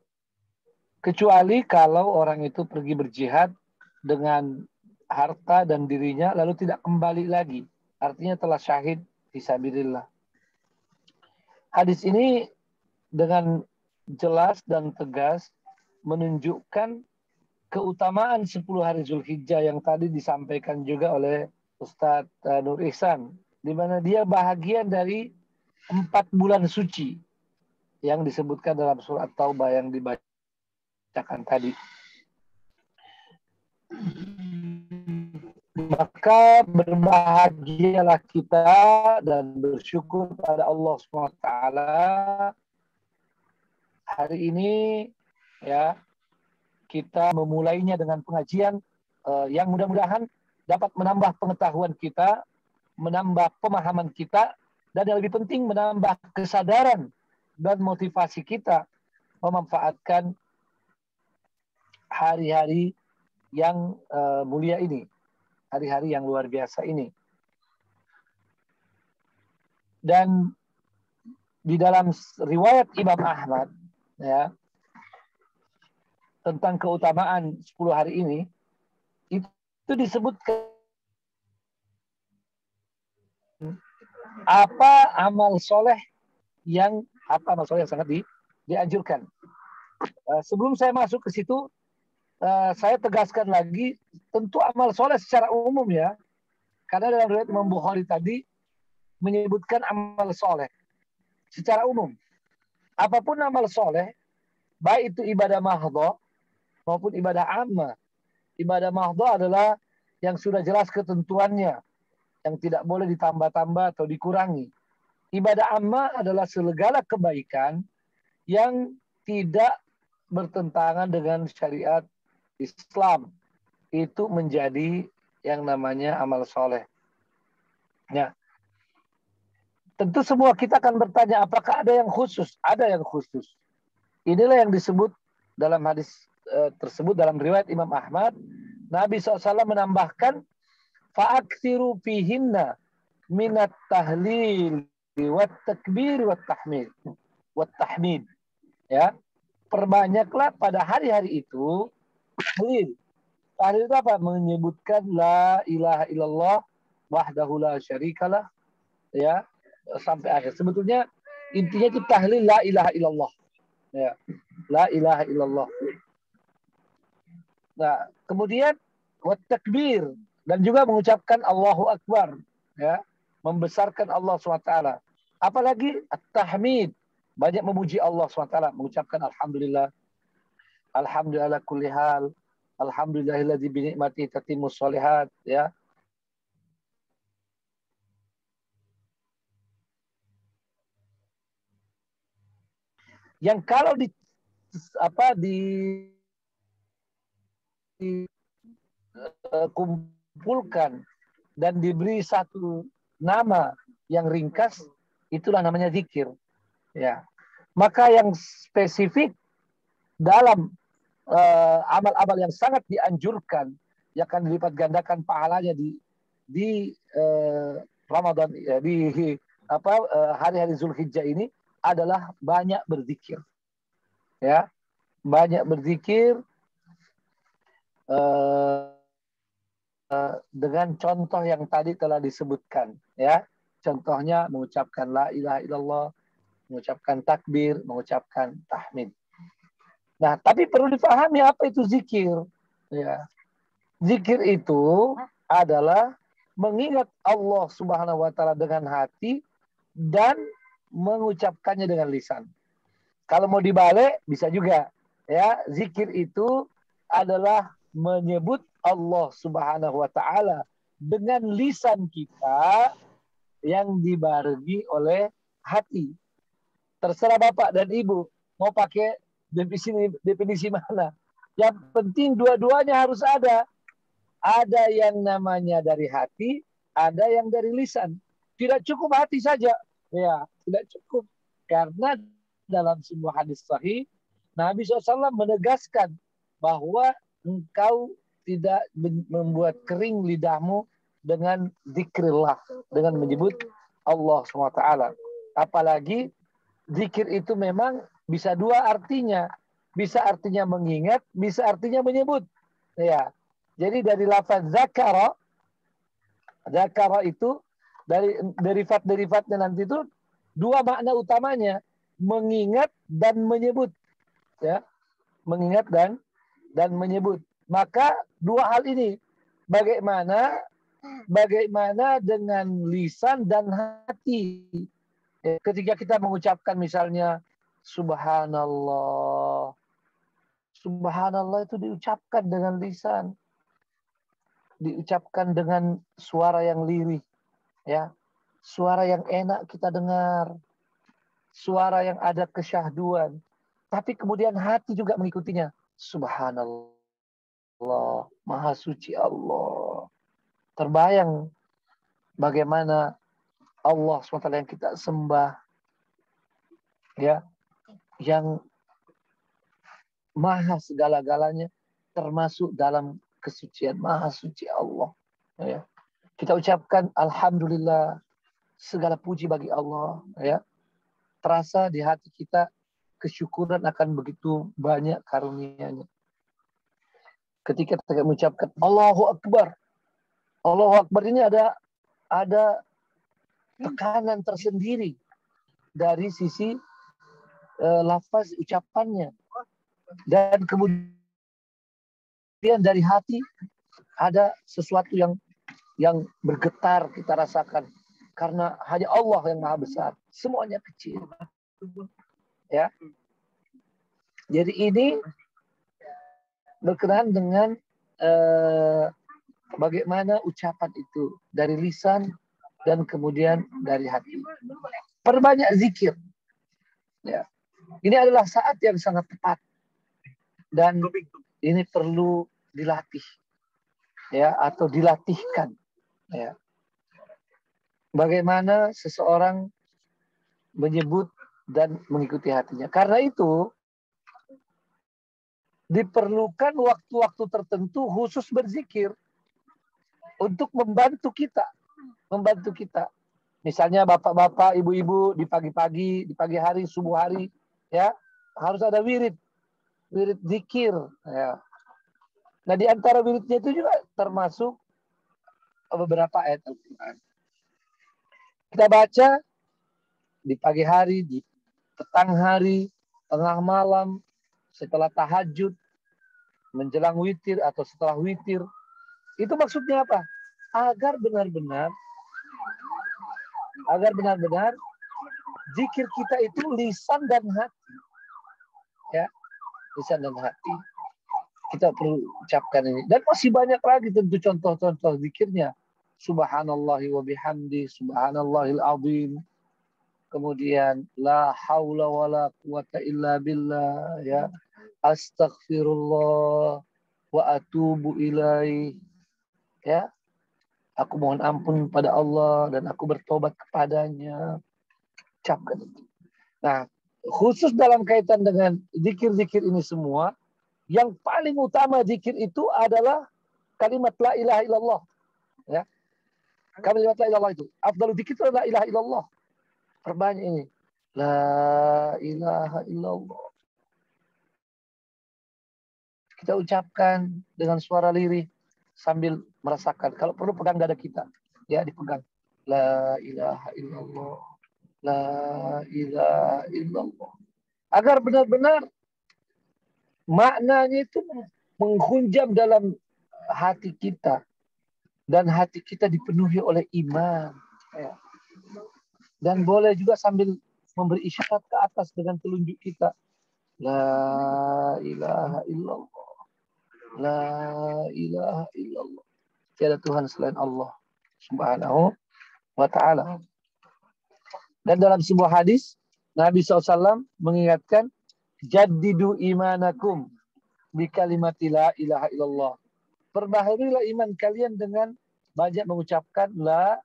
Kecuali kalau orang itu pergi berjihad dengan harta dan dirinya lalu tidak kembali lagi. Artinya telah syahid fisabilillah. Hadis ini dengan jelas dan tegas menunjukkan keutamaan 10 hari Zulhijjah yang tadi disampaikan juga oleh Ustadz Nur Ihsan, di mana dia bahagian dari 4 bulan suci yang disebutkan dalam surat Taubah yang dibacakan tadi. Maka berbahagialah kita dan bersyukur pada Allah SWT hari ini, ya, kita memulainya dengan pengajian yang mudah-mudahan dapat menambah pengetahuan kita, menambah pemahaman kita, dan yang lebih penting menambah kesadaran dan motivasi kita memanfaatkan hari-hari yang mulia ini, hari-hari yang luar biasa ini. Dan di dalam riwayat Imam Ahmad, ya, tentang keutamaan 10 hari ini, itu disebutkan apa amal soleh yang sangat dianjurkan. Sebelum saya masuk ke situ, saya tegaskan lagi, tentu amal soleh secara umum, ya, karena dalam riwayat Imam Bukhari tadi menyebutkan amal soleh secara umum. Apapun amal soleh, baik itu ibadah mahdhah maupun ibadah ammah. Ibadah mahdhah adalah yang sudah jelas ketentuannya, yang tidak boleh ditambah-tambah atau dikurangi. Ibadah ammah adalah segala kebaikan yang tidak bertentangan dengan syariat Islam. Itu menjadi yang namanya amal soleh. Ya. Tentu semua kita akan bertanya, apakah ada yang khusus? Ada yang khusus. Inilah yang disebut dalam hadis tersebut dalam riwayat Imam Ahmad. Nabi SAW menambahkan, fa'akthiru fihinna minat tahlil wat takbir wat tahmid. Ya, perbanyaklah pada hari-hari itu tahlil. Tahlil itu apa? Menyebutkan la ilaha illallah wahdahu la syarikalah, ya, sampai akhir. Sebetulnya intinya itu tahlil la ilaha illallah. Ya, la ilaha illallah. Nah, kemudian wat takbir, dan juga mengucapkan Allahu Akbar, ya, membesarkan Allah SWT. Apalagi at-tahmid, banyak memuji Allah SWT, mengucapkan alhamdulillah, alhamdulillah kulli hal, alhamdulillahilladzi bi ni'matihi tatimmus shalihat, ya. Yang kalau dikumpulkan dan diberi satu nama yang ringkas, itulah namanya zikir, ya. Maka yang spesifik dalam amal-amal yang sangat dianjurkan, yang akan dilipat gandakan pahalanya di Ramadan, di hari-hari Zulhijjah ini adalah banyak berzikir. Ya, banyak berzikir dengan contoh yang tadi telah disebutkan, ya. Contohnya mengucapkan la ilaha illallah, mengucapkan takbir, mengucapkan tahmid. Nah, tapi perlu dipahami apa itu zikir. Ya. Zikir itu adalah mengingat Allah Subhanahu wa taala dengan hati dan mengucapkannya dengan lisan. Kalau mau dibalik bisa juga, ya. Zikir itu adalah menyebut Allah Subhanahu wa taala dengan lisan kita yang dibarengi oleh hati. Terserah Bapak dan Ibu mau pakai definisi mana. Yang penting dua-duanya harus ada. Ada yang namanya dari hati, ada yang dari lisan. Tidak cukup hati saja. Ya, tidak cukup. Karena dalam sebuah hadis sahih, Nabi SAW menegaskan bahwa engkau tidak membuat kering lidahmu dengan zikrillah, dengan menyebut Allah SWT. Apalagi zikir itu memang bisa dua artinya. Bisa artinya mengingat, bisa artinya menyebut. Ya. Jadi dari lafaz zakara itu dari derivatnya nanti itu dua makna utamanya, mengingat dan menyebut. Ya. Mengingat dan menyebut. Maka dua hal ini, bagaimana dengan lisan dan hati. Ketika kita mengucapkan misalnya subhanallah. Subhanallah itu diucapkan dengan lisan. Diucapkan dengan suara yang lirih, ya. Suara yang enak kita dengar. Suara yang ada kesyahduan. Tapi kemudian hati juga mengikutinya. Subhanallah. Maha suci Allah. Terbayang bagaimana Allah SWT yang kita sembah, ya, yang maha segala-galanya, termasuk dalam kesucian, maha suci Allah. Ya. Kita ucapkan alhamdulillah, segala puji bagi Allah. Ya. Terasa di hati kita kesyukuran akan begitu banyak karunia-Nya. Ketika kita mengucapkan Allahu Akbar. Allahu Akbar ini ada tekanan tersendiri dari sisi lafaz ucapannya. Dan kemudian dari hati ada sesuatu yang bergetar kita rasakan. Karena hanya Allah yang maha besar. Semuanya kecil. Ya. Jadi ini berkenaan dengan bagaimana ucapan itu dari lisan dan kemudian dari hati. Perbanyak zikir. Ya. Ini adalah saat yang sangat tepat dan ini perlu dilatih, ya, atau dilatihkan. Ya. Bagaimana seseorang menyebut dan mengikuti hatinya. Karena itu diperlukan waktu-waktu tertentu khusus berzikir untuk membantu kita. Misalnya bapak-bapak, ibu-ibu di pagi-pagi, di pagi hari, subuh hari, ya, harus ada wirid zikir. Ya. Nah, di antara wiridnya itu juga termasuk beberapa ayat Al-Quran. Kita baca di pagi hari, di petang hari, tengah malam, setelah tahajud, menjelang witir atau setelah witir. Itu maksudnya apa? Agar benar-benar zikir kita itu lisan dan hati. Ya, lisan dan hati. Kita perlu ucapkan ini. Dan masih banyak lagi tentu contoh-contoh zikirnya. Subhanallahi wa bihamdi, subhanallahil azim. Kemudian la haula wala quwata illa billah, ya. Astaghfirullah wa atubu ilaih. Ya. Aku mohon ampun pada Allah dan aku bertobat kepadanya. Ucapkan itu. Nah, khusus dalam kaitan dengan zikir-zikir ini semua, yang paling utama zikir itu adalah kalimat la ilaha illallah. Ya. Kalimat la ilaha illallah itu. Afdalu dzikir itu la ilaha illallah. Perbanyak ini. La ilaha illallah. Kita ucapkan dengan suara lirih sambil merasakan. Kalau perlu pegang dada kita. Ya, dipegang. La ilaha illallah. La ilaha illallah. Agar benar-benar maknanya itu menghunjam dalam hati kita. Dan hati kita dipenuhi oleh iman. Ya. Dan boleh juga sambil memberi isyarat ke atas dengan telunjuk kita. La ilaha illallah. La ilaha illallah. Tiada Tuhan selain Allah Subhanahu wa ta'ala. Dan dalam sebuah hadis, Nabi SAW mengingatkan, jaddidu imanakum bi kalimati la ilaha illallah. Perbaharilah iman kalian dengan banyak mengucapkan la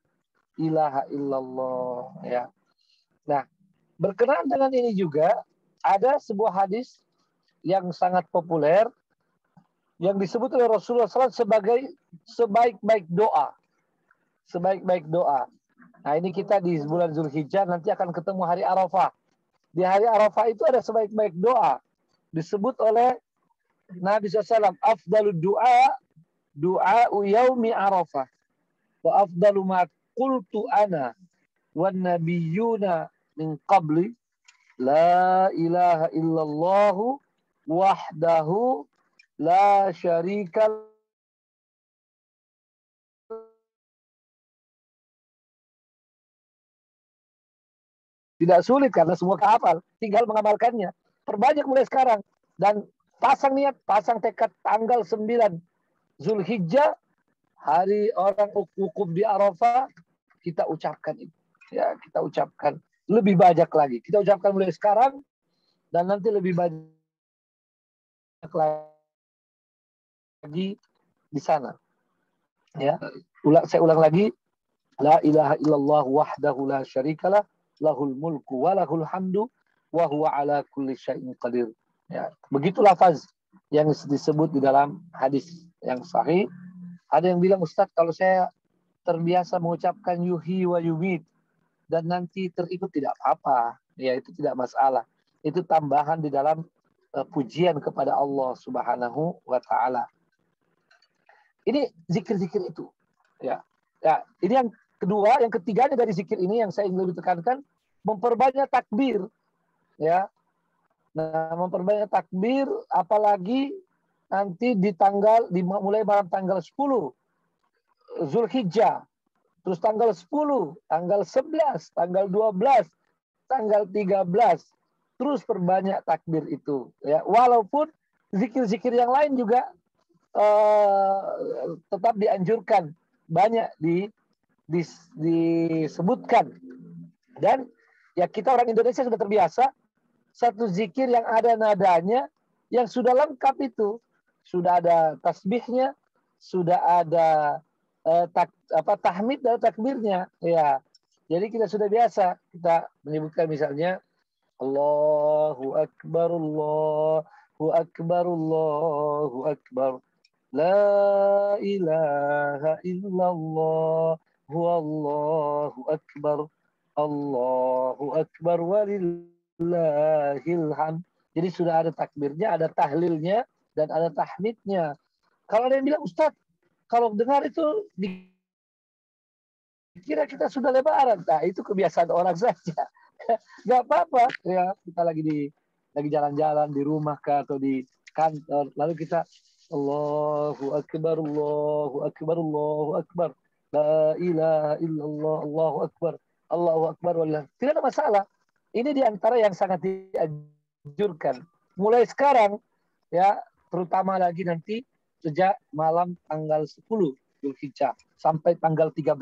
ilaha illallah. Ya. Nah, berkenaan dengan ini juga, ada sebuah hadis yang sangat populer yang disebut oleh Rasulullah SAW sebagai sebaik-baik doa. Sebaik-baik doa. Nah, ini kita di bulan Zulhijjah nanti akan ketemu hari Arafah. Di hari Arafah itu ada sebaik-baik doa. Disebut oleh Nabi SAW, afdalu du'a yaumi Arafah. Wa afdalu ma qultu ana wan nabiyyuna min qabli la ilaha illallah wahdahu la syarika tidak sulit karena semua kehafal, tinggal mengamalkannya. Perbanyak mulai sekarang dan pasang niat, pasang tekad tanggal 9 Zulhijjah, hari orang wukuf di Arafah, kita ucapkan itu. Ya, kita ucapkan lebih banyak lagi. Kita ucapkan mulai sekarang dan nanti lebih banyak lagi di sana. Ya, saya ulang lagi, la ilaha illallah wahdahu la syarikalah, lahul mulku wa lahul hamdu wa huwa ala kulli syai'in qadir. Ya, begitu lafaz yang disebut di dalam hadis yang sahih. Ada yang bilang, Ustaz, kalau saya terbiasa mengucapkan yuhyi wa yumit dan nanti terikut, tidak apa-apa. Ya, itu tidak masalah. Itu tambahan di dalam pujian kepada Allah Subhanahu wa ta'ala. Ini zikir-zikir itu. Ya. Ya, ini yang kedua, yang ketiganya dari zikir ini yang saya ingin lebih tekankan, memperbanyak takbir. Ya. Nah, memperbanyak takbir, apalagi nanti mulai malam tanggal 10 Zulhijjah, terus tanggal 10, tanggal 11, tanggal 12, tanggal 13, terus perbanyak takbir itu. Ya, walaupun zikir-zikir yang lain juga tetap dianjurkan, banyak disebutkan. Dan ya, kita orang Indonesia sudah terbiasa satu zikir yang ada nadanya, yang sudah lengkap itu, sudah ada tasbihnya, sudah ada tahmid dan takbirnya. Ya, jadi kita sudah biasa kita menyebutkan misalnya Allahu Akbar, Allahu Akbar, Allahu Akbar, la ilaha illallah, Allahu Akbar, Allahu Akbar walillahil hamd. Jadi sudah ada takbirnya, ada tahlilnya, dan ada tahmidnya. Kalau ada yang bilang, Ustaz, kalau dengar itu dikira kita sudah lebaran. Nah, itu kebiasaan orang saja. Gak apa-apa. Ya, kita lagi jalan-jalan di rumah kah, atau di kantor. Lalu kita Allahu Akbar, Allahu Akbar, Allahu Akbar. La ilaha illallah, Allahu Akbar. Allahu Akbar walillah. Tidak ada masalah. Ini diantara yang sangat dianjurkan. Mulai sekarang, ya, terutama lagi nanti sejak malam tanggal 10 Zulhijjah sampai tanggal 13.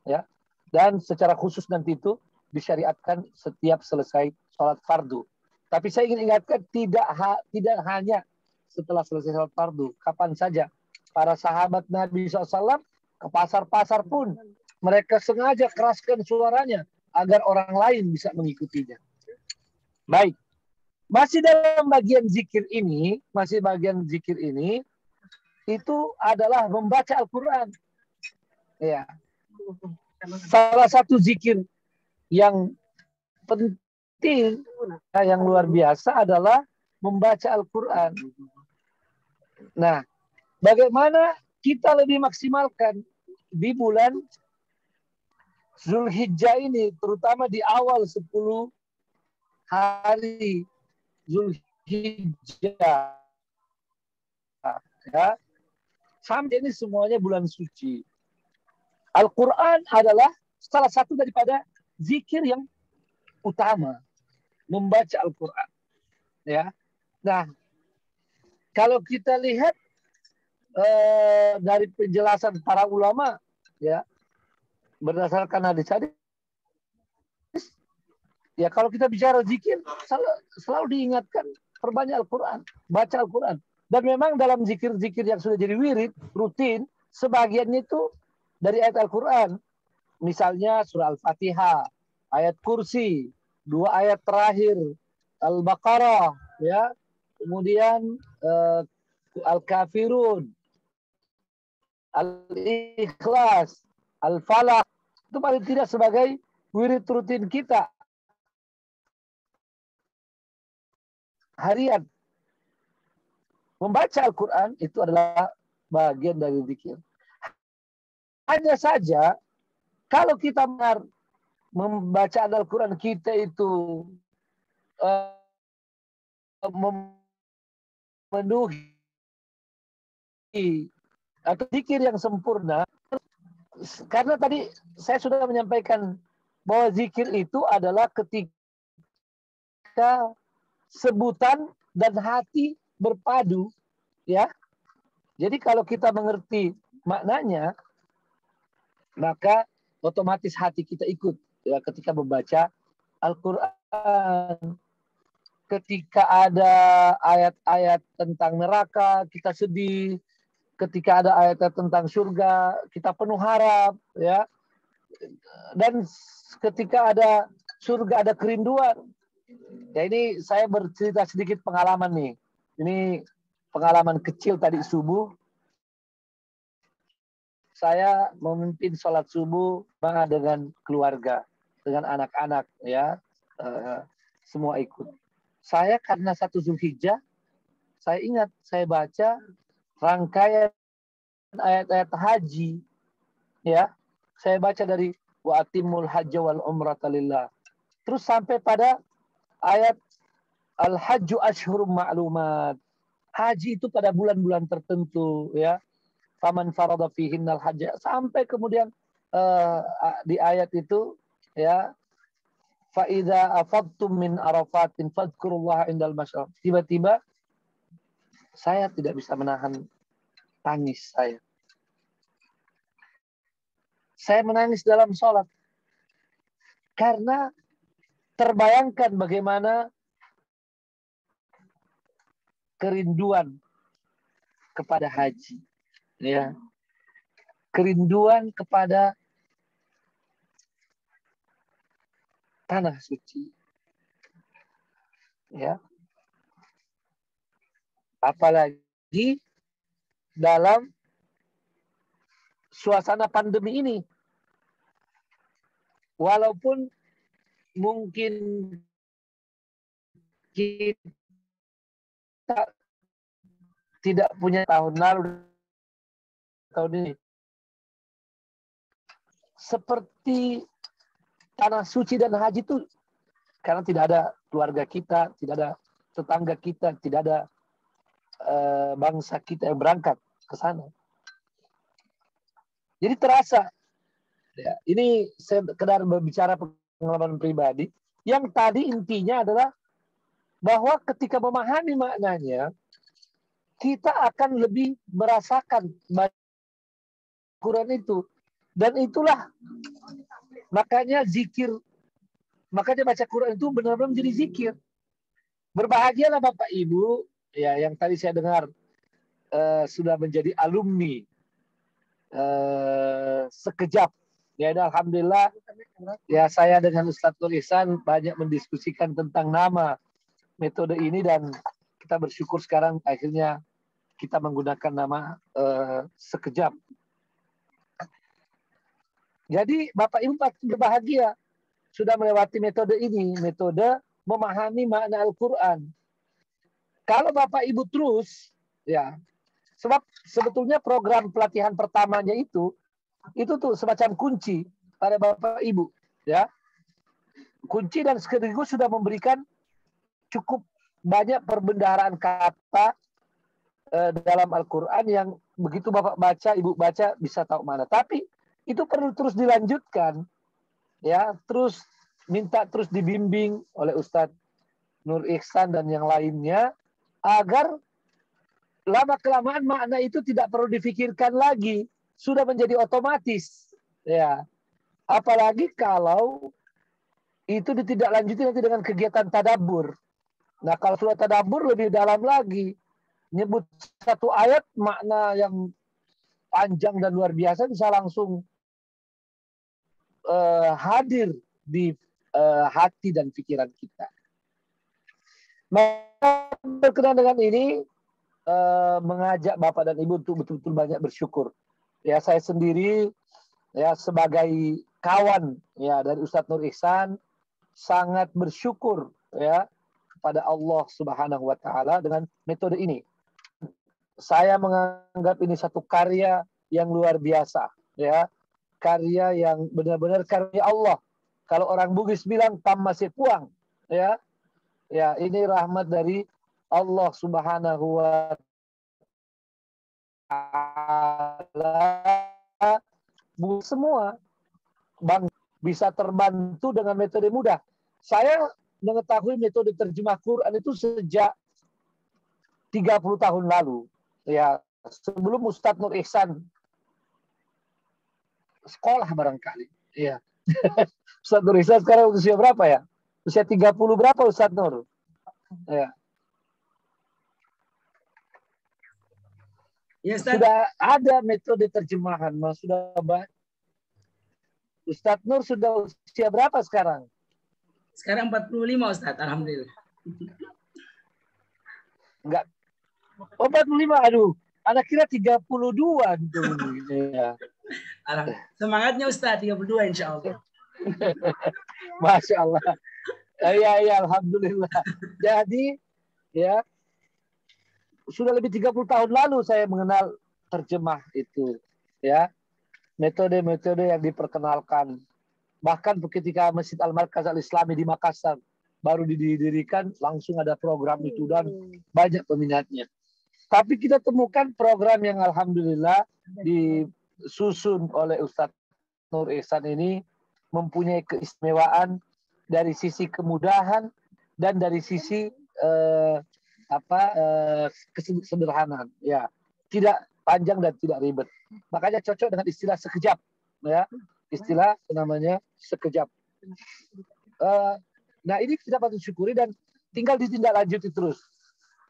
Ya. Dan secara khusus nanti itu disyariatkan setiap selesai sholat fardu. Tapi saya ingin ingatkan, tidak hanya setelah selesai sholat fardu, kapan saja. Para sahabat Nabi SAW ke pasar-pasar pun mereka sengaja keraskan suaranya agar orang lain bisa mengikutinya. Baik. Masih dalam bagian zikir ini, itu adalah membaca Al-Quran. Ya. Salah satu zikir yang penting, yang luar biasa adalah membaca Al-Quran. Nah, bagaimana kita lebih maksimalkan di bulan Zulhijjah ini, terutama di awal 10 hari Zulhijjah. Ya. Sampai ini semuanya bulan suci. Al-Quran adalah salah satu daripada zikir yang utama. Membaca Al-Quran. Ya. Nah, kalau kita lihat dari penjelasan para ulama, ya, berdasarkan hadis-hadis, ya kalau kita bicara zikir, selalu diingatkan perbanyak Al-Quran, baca Al-Quran. Dan memang dalam zikir-zikir yang sudah jadi wirid, rutin, sebagian itu dari ayat Al-Quran. Misalnya surah Al-Fatihah, ayat Kursi, 2 ayat terakhir, Al-Baqarah, ya, kemudian Al-Kafirun, Al-Ikhlas, Al-Falaq, itu paling tidak sebagai wirid rutin kita harian. Membaca Al-Quran itu adalah bagian dari zikir. Hanya saja, kalau kita membaca Al-Quran kita itu memenuhi atau zikir yang sempurna, karena tadi saya sudah menyampaikan bahwa zikir itu adalah ketika sebutan dan hati berpadu, ya. Jadi kalau kita mengerti maknanya, maka otomatis hati kita ikut, ya, ketika membaca Al-Quran. Ketika ada ayat-ayat tentang neraka, kita sedih. Ketika ada ayat tentang surga, kita penuh harap, ya. Dan ketika ada surga, ada kerinduan. Ya, ini saya bercerita sedikit pengalaman nih. Ini pengalaman kecil tadi subuh. Saya memimpin sholat subuh dengan keluarga, dengan anak-anak, ya, semua ikut. Saya karena 1 Zulhijjah, saya ingat saya baca rangkaian ayat-ayat haji, ya. Saya baca dari wa atimul hajja wal umrata lillah. Terus sampai pada ayat al-hajju asyhurum ma'lumat. Haji itu pada bulan-bulan tertentu, ya. Faman farada fihinnal hajja, sampai kemudian di ayat itu, ya, fa idza afadtum min arafatin fadhkurullaha indal masyar. Tiba-tiba saya tidak bisa menahan tangis saya. Saya menangis dalam sholat. Karena terbayangkan bagaimana kerinduan kepada haji, ya, kerinduan kepada tanah suci, ya, apalagi dalam suasana pandemi ini. Walaupun mungkin kita tidak punya tahun lalu, tahun ini, seperti tanah suci dan haji itu, karena tidak ada keluarga kita, tidak ada tetangga kita, tidak ada bangsa kita yang berangkat ke sana. Jadi terasa, ya, ini saya sekedar berbicara pengalaman pribadi, yang tadi intinya adalah bahwa ketika memahami maknanya, kita akan lebih merasakan Quran itu. Dan itulah makanya zikir, makanya baca Quran itu benar-benar menjadi zikir. Berbahagialah Bapak Ibu, ya, yang tadi saya dengar sudah menjadi alumni sekejap. Ya, alhamdulillah, ya, saya dengan Ustadz Nur Ihsan banyak mendiskusikan tentang nama metode ini, dan kita bersyukur sekarang akhirnya kita menggunakan nama sekejap. Jadi Bapak Ibu pasti berbahagia sudah melewati metode ini, metode memahami makna Al-Quran. Kalau Bapak Ibu terus, ya, sebab sebetulnya program pelatihan pertamanya itu tuh semacam kunci pada Bapak Ibu, ya. Kunci dan sekaligus sudah memberikan cukup banyak perbendaharaan kata dalam Al-Quran yang begitu Bapak baca, Ibu baca bisa tahu mana. Tapi itu perlu terus dilanjutkan, ya, terus minta terus dibimbing oleh Ustadz Nur Ihsan dan yang lainnya agar lama kelamaan makna itu tidak perlu difikirkan lagi, sudah menjadi otomatis, ya. Apalagi kalau itu ditindaklanjuti nanti dengan kegiatan tadabbur. Nah, kalau sudah tadabbur lebih dalam lagi, nyebut satu ayat makna yang panjang dan luar biasa bisa langsung hadir di hati dan pikiran kita. Maka berkenaan dengan ini mengajak Bapak dan Ibu untuk betul-betul banyak bersyukur. Ya, saya sendiri ya sebagai kawan ya dari Ustadz Nur Ihsan sangat bersyukur ya kepada Allah Subhanahu wa taala dengan metode ini. Saya menganggap ini satu karya yang luar biasa ya. Karya yang benar-benar karya Allah. Kalau orang Bugis bilang tam masih puang, ya. Ya, ini rahmat dari Allah Subhanahu wa taala. Semua bang bisa terbantu dengan metode mudah. Saya mengetahui metode terjemah Quran itu sejak 30 tahun lalu. Ya, sebelum Ustadz Nur Ihsan sekolah barangkali. Iya. Ustadz Nur Ihsan sekarang usia berapa ya? Usia 30 berapa Ustadz Nur? Ya. Ya, Ustadz. Sudah ada metode terjemahan, Mas. Sudah banyak. Ustadz Nur sudah usia berapa sekarang? Sekarang 45 Ustadz, alhamdulillah. Enggak. Oh, 45, aduh. Anak kira 32 gitu. Ya. Semangatnya Ustadz 32 insya Allah. Masya Allah. Ya, alhamdulillah. Jadi ya sudah lebih 30 tahun lalu saya mengenal terjemah itu. Ya, metode-metode yang diperkenalkan. Bahkan ketika Masjid Al-Markaz Al-Islami di Makassar baru didirikan, langsung ada program itu dan banyak peminatnya. Tapi kita temukan program yang alhamdulillah disusun oleh Ustadz Nur Ihsan ini mempunyai keistimewaan dari sisi kemudahan dan dari sisi kesederhanaan. Ya, tidak panjang dan tidak ribet. Makanya cocok dengan istilah sekejap. Ya, istilah namanya sekejap. Nah, ini kita patut syukuri dan tinggal ditindaklanjuti terus.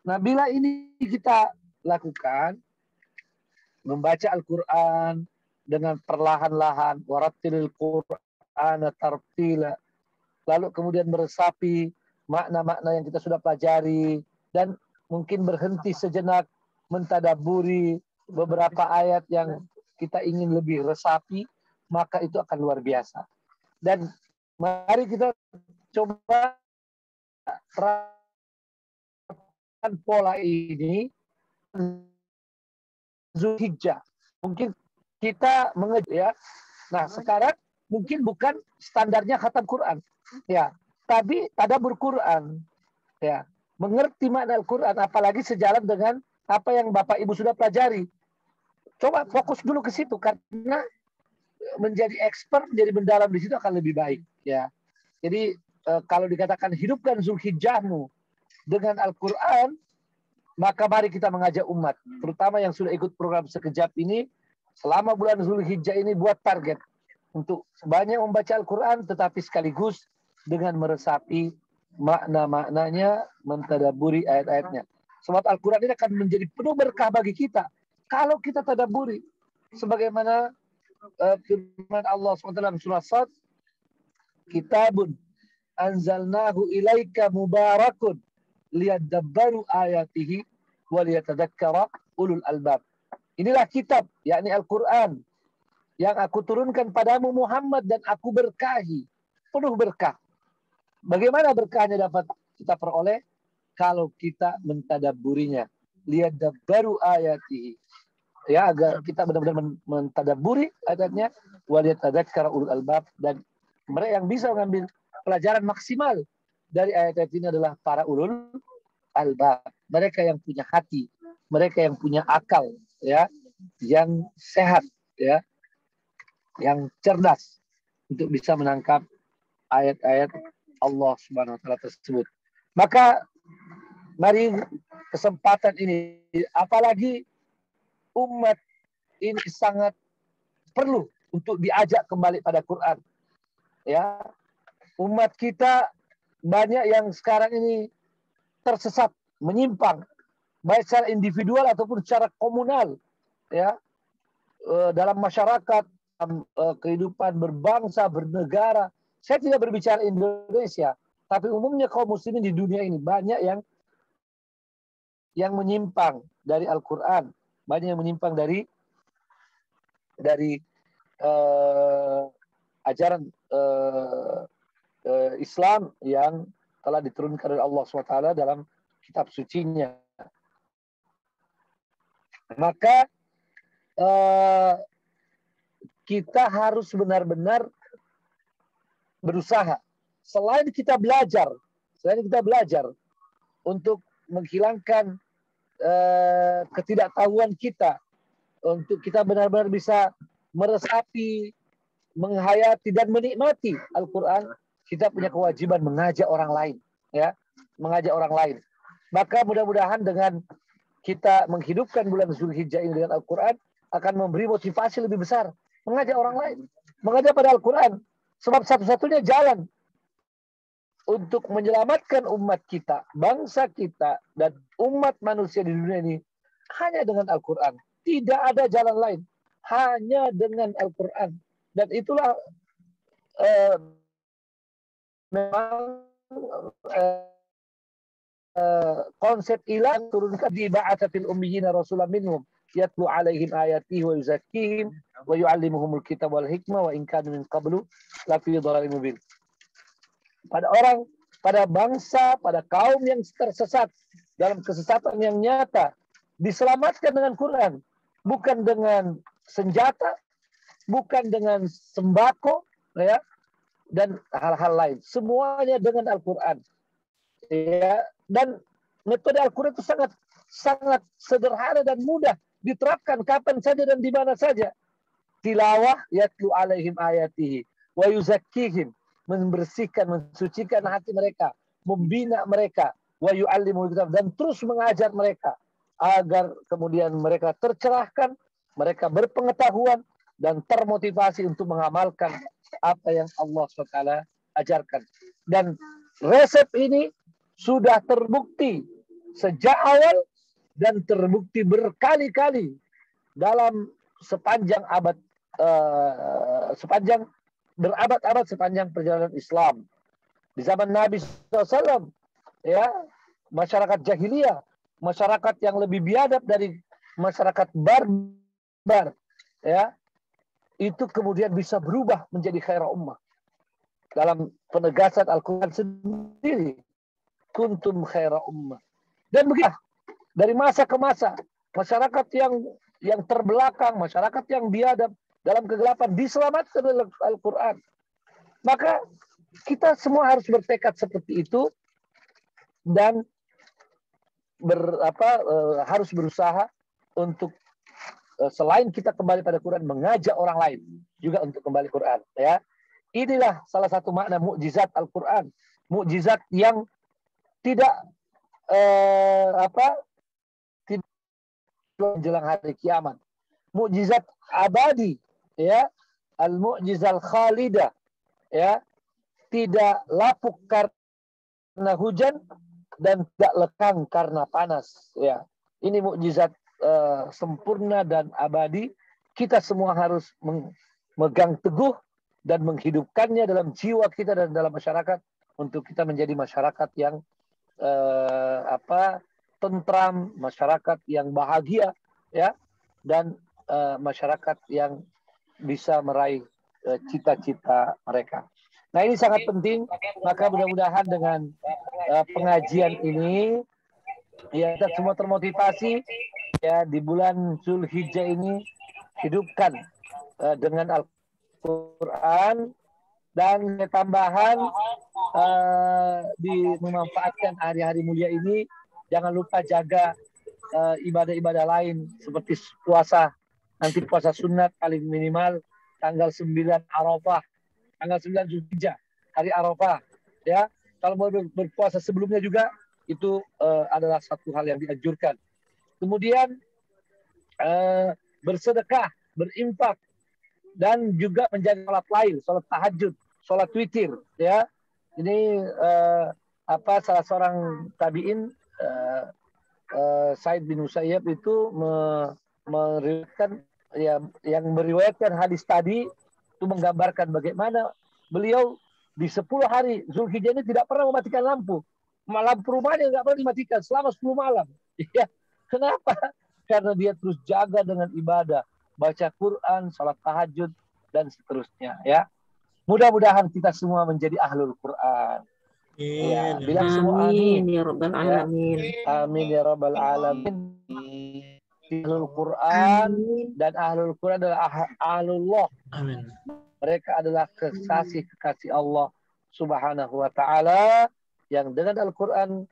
Nah, bila ini kita lakukan, membaca Al-Quran dengan perlahan-lahan, warattilil Qur'ana tartila, lalu kemudian meresapi makna-makna yang kita sudah pelajari, dan mungkin berhenti sejenak mentadaburi beberapa ayat yang kita ingin lebih resapi, maka itu akan luar biasa. Dan mari kita coba pola ini Zulhijjah. Mungkin kita mengejar ya. Nah, sekarang mungkin bukan standarnya khatam Quran. Ya, tapi tadabbur Quran. Ya, mengerti makna Al-Quran apalagi sejalan dengan apa yang Bapak Ibu sudah pelajari. Coba fokus dulu ke situ karena menjadi expert, menjadi mendalam di situ akan lebih baik, ya. Jadi kalau dikatakan hidupkan Zulhijjahmu dengan Al-Quran, maka mari kita mengajak umat, terutama yang sudah ikut program sekejap ini, selama bulan Zulhijjah ini buat target untuk banyak membaca Al-Quran, tetapi sekaligus dengan meresapi makna-maknanya, mentadaburi ayat-ayatnya. Sebab Al-Quran ini akan menjadi penuh berkah bagi kita kalau kita tadaburi. Sebagaimana firman Allah SWT dalam surah Sad, kitabun anzalnahu ilaika mubarakun liyadabbaru ayatihi wa liyatadzakkara ulul albab. Inilah kitab, yakni Al-Quran, yang aku turunkan padamu Muhammad dan aku berkahi. Penuh berkah. Bagaimana berkahnya dapat kita peroleh? Kalau kita mentadabburinya. Liyadabbaru ayatihi. Ya, agar kita benar-benar mentadabburi ayatnya. Waliyatadzakara ulul albab. Dan mereka yang bisa mengambil pelajaran maksimal dari ayat-ayat ini adalah para ulul albab. Mereka yang punya hati. Mereka yang punya akal. Ya, yang sehat. Ya, yang cerdas untuk bisa menangkap ayat-ayat Allah Subhanahu wa taala tersebut. Maka mari kesempatan ini, apalagi umat ini sangat perlu untuk diajak kembali pada Quran. Ya, umat kita banyak yang sekarang ini tersesat, menyimpang, baik secara individual ataupun secara komunal, ya, dalam masyarakat, kehidupan berbangsa, bernegara. Saya tidak berbicara Indonesia, tapi umumnya kaum muslimin di dunia ini banyak yang menyimpang dari Al-Quran, banyak yang menyimpang dari ajaran Islam yang telah diturunkan oleh Allah SWT dalam kitab sucinya. Maka kita harus benar-benar berusaha. Selain kita belajar untuk menghilangkan ketidaktahuan kita, untuk kita benar-benar bisa meresapi, menghayati dan menikmati Al-Quran, kita punya kewajiban mengajak orang lain, ya, mengajak orang lain. Maka mudah-mudahan dengan kita menghidupkan bulan Zulhijjah ini dengan Al-Quran akan memberi motivasi lebih besar mengajak orang lain, mengajak pada Al-Quran. Sebab satu-satunya jalan untuk menyelamatkan umat kita, bangsa kita, dan umat manusia di dunia ini hanya dengan Al-Quran. Tidak ada jalan lain, hanya dengan Al-Quran. Dan itulah memang konsep ilah turunkan di ba'atsa fil ummiyina rasulan minhum yatlu alaihim ayatihi wa yuzakkihim wa yu'allimuhumul kitab wal hikmah wa in kanu min qablu lafi dhalalin mubin. Pada bangsa, pada kaum yang tersesat dalam kesesatan yang nyata, diselamatkan dengan Quran, bukan dengan senjata, bukan dengan sembako, ya, dan hal-hal lain. Semuanya dengan Al-Quran. Ya, dan metode Al-Quran itu sangat sederhana dan mudah diterapkan kapan saja dan di mana saja. Tilawah yatlu alaihim ayatihi wa yuzakkihim, membersihkan, mensucikan hati mereka, membina mereka, wa yu'allimul kitab, dan terus mengajar mereka agar kemudian mereka tercerahkan, mereka berpengetahuan dan termotivasi untuk mengamalkan apa yang Allah SWT ajarkan. Dan resep ini sudah terbukti sejak awal dan terbukti berkali-kali dalam sepanjang berabad-abad sepanjang perjalanan Islam. Di zaman Nabi SAW, ya, masyarakat jahiliyah, masyarakat yang lebih biadab dari masyarakat barbar, ya, itu kemudian bisa berubah menjadi khairah ummah. Dalam penegasan Al-Quran sendiri, kuntum khairah ummah. Dan begitu, dari masa ke masa, masyarakat yang terbelakang, masyarakat yang biadab, dalam kegelapan diselamatkan oleh Al-Quran. Maka kita semua harus bertekad seperti itu dan harus berusaha untuk selain kita kembali pada Quran, mengajak orang lain juga untuk kembali Quran. Ya, inilah salah satu makna mukjizat Al-Quran, mukjizat yang tidak menjelang hari kiamat, mukjizat abadi, ya, al-mu'jizal khalidah, ya, tidak lapuk karena hujan dan tidak lekang karena panas, ya. Ini mukjizat sempurna dan abadi. Kita semua harus memegang teguh dan menghidupkannya dalam jiwa kita dan dalam masyarakat untuk kita menjadi masyarakat yang tentram, masyarakat yang bahagia, ya, dan masyarakat yang bisa meraih cita-cita mereka. Nah, ini sangat penting. Maka mudah-mudahan dengan pengajian ini ya kita semua termotivasi ya di bulan Zulhijjah ini hidupkan dengan Al-Quran, dan tambahan memanfaatkan hari-hari mulia ini jangan lupa jaga ibadah-ibadah lain seperti puasa, nanti puasa sunat paling minimal tanggal 9 Arafah, tanggal 9 Zulhijjah, hari Arafah ya. Kalau mau berpuasa sebelumnya juga itu adalah satu hal yang dianjurkan. Kemudian bersedekah, berinfak, dan juga menjaga sholat lain, sholat tahajud, sholat witir ya. Ini salah seorang tabi'in Said bin Musayyab itu meriwayatkan ya, yang meriwayatkan hadis tadi itu menggambarkan bagaimana beliau di 10 hari Zulhijjah ini tidak pernah mematikan lampu. Lampu rumahnya nggak pernah dimatikan selama 10 malam. Ya. Kenapa? Karena dia terus jaga dengan ibadah, baca Quran, salat tahajud, dan seterusnya. Ya, mudah-mudahan kita semua menjadi ahlul Quran. Ya, bilang semua amin ya rabbal alamin. Amin ya rabbal alamin. Ahlul Quran dan ahlul Quran adalah ahlullah. Amin. Mereka adalah kekasih Allah Subhanahu wa taala yang dengan Al-Quran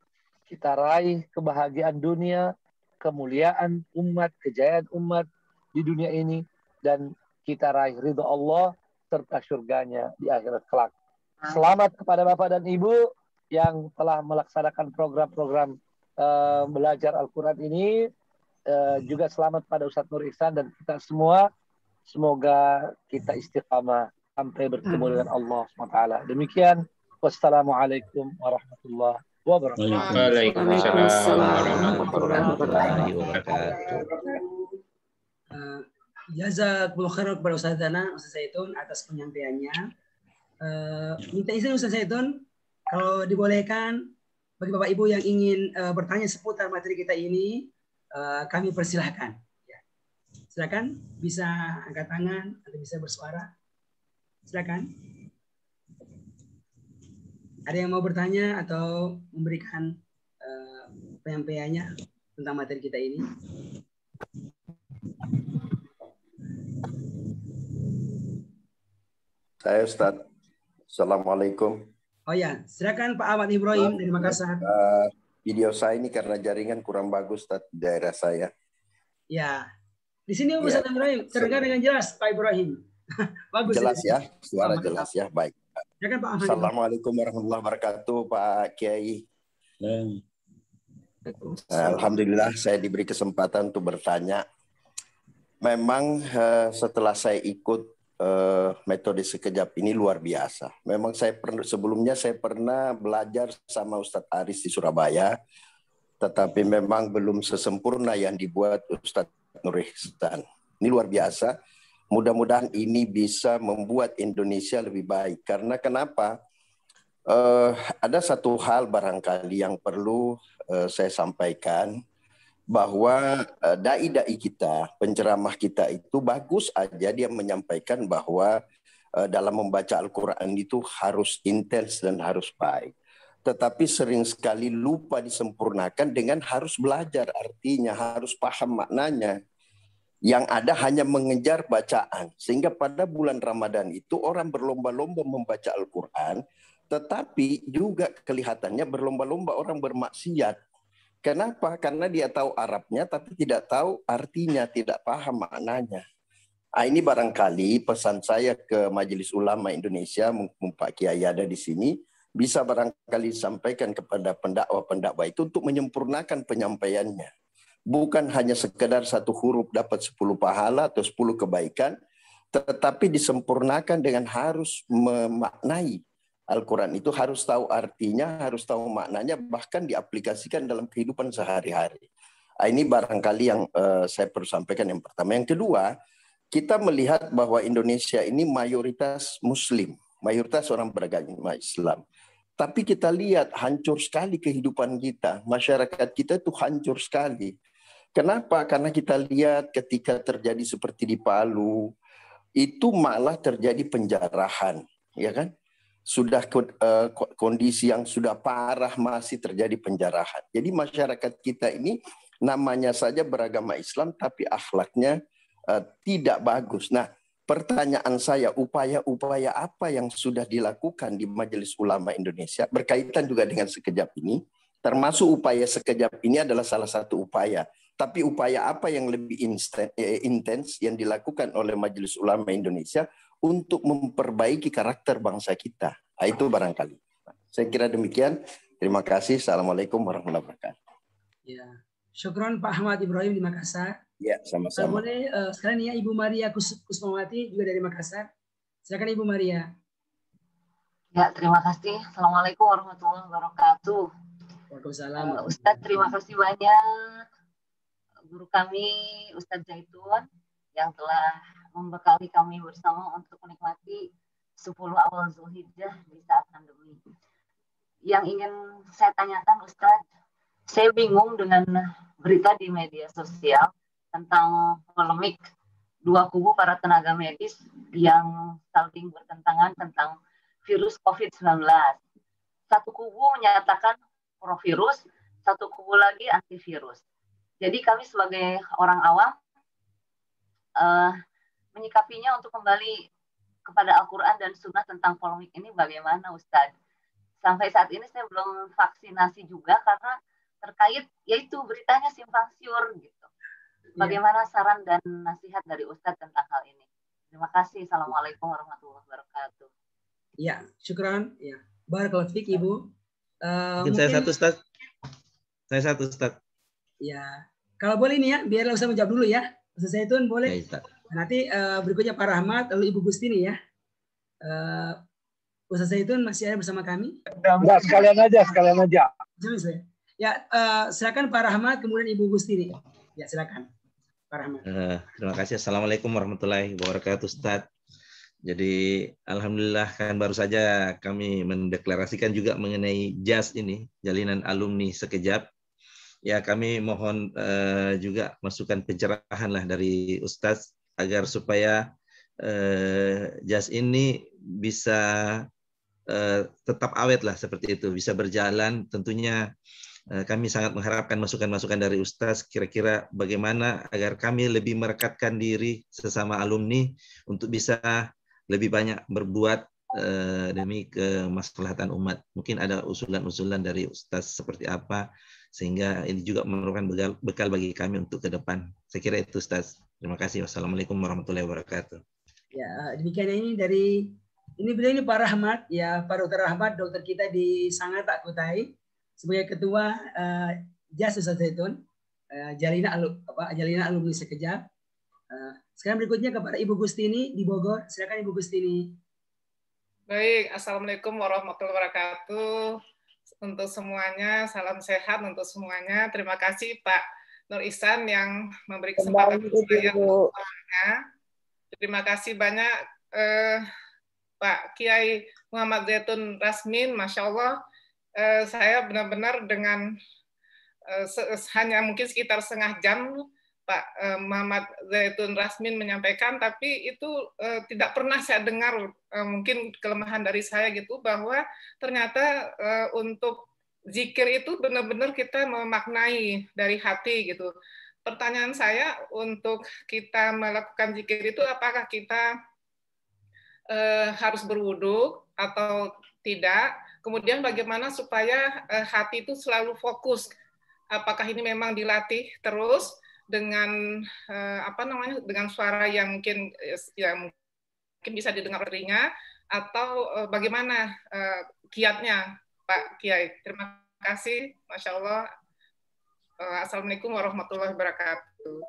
kita raih kebahagiaan dunia, kemuliaan umat, kejayaan umat di dunia ini, dan kita raih ridha Allah serta surganya di akhirat kelak. Selamat kepada Bapak dan Ibu yang telah melaksanakan program-program belajar Al-Quran ini. Juga selamat pada Ustadz Nur Ihsan dan kita semua. Semoga kita istiqamah sampai bertemu dengan Allah SWT. Demikian. Wassalamualaikum warahmatullahi wabarakatuh. Waalaikumsalam warahmatullahi wabarakatuh. Jazakumullah khairan kepada Ustaz Zaitun atas penyampaiannya. Minta izin Ustaz Zaitun, kalau dibolehkan bagi Bapak Ibu yang ingin bertanya seputar materi kita ini, kami persilahkan. Ya. Silakan, bisa angkat tangan atau bisa bersuara. Silakan. Ada yang mau bertanya atau memberikan penyampaiannya tentang materi kita ini? Saya Ustadz. Assalamualaikum. Oh ya, silakan Pak Ahmad Ibrahim dari Makassar. Video saya ini karena jaringan kurang bagus Ustadz di daerah saya. Ya, di sini Ustadz Ibrahim terdengar dengan jelas Pak Ibrahim. Bagus. Jelas ya, suara jelas ya, baik. Silakan Pak Ahmad. Assalamualaikum warahmatullahi wabarakatuh Pak Kiai. Alhamdulillah saya diberi kesempatan untuk bertanya. Memang setelah saya ikut metode sekejap ini luar biasa. Memang sebelumnya saya pernah belajar sama Ustadz Aris di Surabaya, tetapi memang belum sesempurna yang dibuat Ustadz Nur Ihsan. Ini luar biasa. Mudah-mudahan ini bisa membuat Indonesia lebih baik. Karena kenapa? Ada satu hal barangkali yang perlu saya sampaikan, bahwa dai-dai kita, penceramah kita itu bagus aja dia menyampaikan bahwa dalam membaca Al-Quran itu harus intens dan harus baik. Tetapi sering sekali lupa disempurnakan dengan harus belajar artinya, harus paham maknanya. Yang ada hanya mengejar bacaan. Sehingga pada bulan Ramadan itu orang berlomba-lomba membaca Al-Quran, tetapi juga kelihatannya berlomba-lomba orang bermaksiat. Kenapa? Karena dia tahu Arabnya tapi tidak tahu artinya, tidak paham maknanya. Ini barangkali pesan saya ke Majelis Ulama Indonesia, mumpung Pak Kiai ada di sini, bisa barangkali disampaikan kepada pendakwa-pendakwa itu untuk menyempurnakan penyampaiannya. Bukan hanya sekedar satu huruf dapat 10 pahala atau 10 kebaikan, tetapi disempurnakan dengan harus memaknai. Al-Quran itu harus tahu artinya, harus tahu maknanya, bahkan diaplikasikan dalam kehidupan sehari-hari. Ini barangkali yang saya perlu sampaikan yang pertama. Yang kedua, kita melihat bahwa Indonesia ini mayoritas Muslim, mayoritas orang beragama Islam. Tapi kita lihat hancur sekali kehidupan kita, masyarakat kita itu hancur sekali. Kenapa? Karena kita lihat ketika terjadi seperti di Palu, itu malah terjadi penjarahan, ya kan? Sudah kondisi yang sudah parah masih terjadi penjarahan. Jadi masyarakat kita ini namanya saja beragama Islam, tapi akhlaknya tidak bagus. Nah, pertanyaan saya, upaya-upaya apa yang sudah dilakukan di Majelis Ulama Indonesia berkaitan juga dengan sekejap ini, termasuk upaya sekejap ini adalah salah satu upaya. Tapi upaya apa yang lebih intens yang dilakukan oleh Majelis Ulama Indonesia untuk memperbaiki karakter bangsa kita? Nah, itu barangkali. Saya kira demikian. Terima kasih. Assalamualaikum warahmatullahi wabarakatuh. Ya, syukron Pak Ahmad Ibrahim di Makassar. Ya, sama-sama. Boleh sekarang ya Ibu Maria Kusmawati juga dari Makassar. Silakan Ibu Maria. Ya, terima kasih. Assalamualaikum warahmatullahi wabarakatuh. Waalaikumsalam. Ustadz, terima kasih banyak guru kami Ustadz Zaitun yang telah membekali kami bersama untuk menikmati 10 awal Zulhijjah di saat pandemi. Yang ingin saya tanyakan Ustadz, saya bingung dengan berita di media sosial tentang polemik dua kubu para tenaga medis yang saling bertentangan tentang virus COVID-19. Satu kubu menyatakan pro-virus, satu kubu lagi antivirus. Jadi kami sebagai orang awam menyikapinya untuk kembali kepada Al-Quran dan Sunnah tentang polemik ini bagaimana Ustadz? Sampai saat ini saya belum vaksinasi juga karena terkait yaitu beritanya simpang siur gitu. Bagaimana saran dan nasihat dari Ustadz tentang hal ini? Terima kasih. Assalamualaikum warahmatullahi wabarakatuh. Ya, syukran. Ya, barakallahu fiik Ibu. Mungkin saya satu Ustadz. Saya satu Ustadz. Ya, kalau boleh nih ya, biarlah Ustaz menjawab dulu ya. Ustaz Zaitun boleh. Ya, nanti berikutnya Pak Rahmat, lalu Ibu Gustini ya. Ustaz Zaitun masih ada bersama kami? Enggak, sekalian aja. Ya, silakan Pak Rahmat, kemudian Ibu Gustini. Ya, silakan Pak Rahmat. Terima kasih. Assalamualaikum warahmatullahi wabarakatuh Ustadz. Jadi alhamdulillah kan baru saja kami mendeklarasikan juga mengenai JAS ini, Jalinan Alumni Sekejap. Ya, kami mohon juga masukan pencerahan lah dari Ustadz agar supaya JAS ini bisa tetap awet lah seperti itu, bisa berjalan. Tentunya kami sangat mengharapkan masukan-masukan dari Ustadz kira-kira bagaimana agar kami lebih merekatkan diri sesama alumni untuk bisa lebih banyak berbuat demi kemaslahatan umat. Mungkin ada usulan-usulan dari Ustadz seperti apa, sehingga ini juga merupakan bekal bagi kami untuk ke depan. Saya kira itu Ustadz. Terima kasih. Wassalamualaikum warahmatullahi wabarakatuh. Ya, demikian ini beliau ini Pak Rahmat, ya Pak Dr. Rahmat, dokter kita di Sangat Kutai sebagai ketua JAS Ustaz Zaitun, Jalinan Alumni Sekejap. Sekarang berikutnya kepada Ibu Gustini di Bogor. Silakan Ibu Gustini. Baik, Assalamualaikum warahmatullahi wabarakatuh. Untuk semuanya, salam sehat untuk semuanya. Terima kasih Pak Nur Ihsan yang memberi kesempatan saya untuk bertanya. Terima kasih banyak Pak Kiai Muhammad Zaitun Rasmin, Masya Allah. Saya benar-benar dengan hanya mungkin sekitar setengah jam Pak Muhammad Zaitun Rasmin menyampaikan, tapi itu tidak pernah saya dengar, mungkin kelemahan dari saya gitu, bahwa ternyata untuk zikir itu benar-benar kita memaknai dari hati gitu. Pertanyaan saya, untuk kita melakukan zikir itu apakah kita harus berwudu atau tidak? Kemudian bagaimana supaya hati itu selalu fokus? Apakah ini memang dilatih terus dengan dengan suara yang mungkin bisa didengar telinga, atau bagaimana kiatnya Pak Kiai? Terima kasih, Masya Allah. Assalamualaikum warahmatullahi wabarakatuh.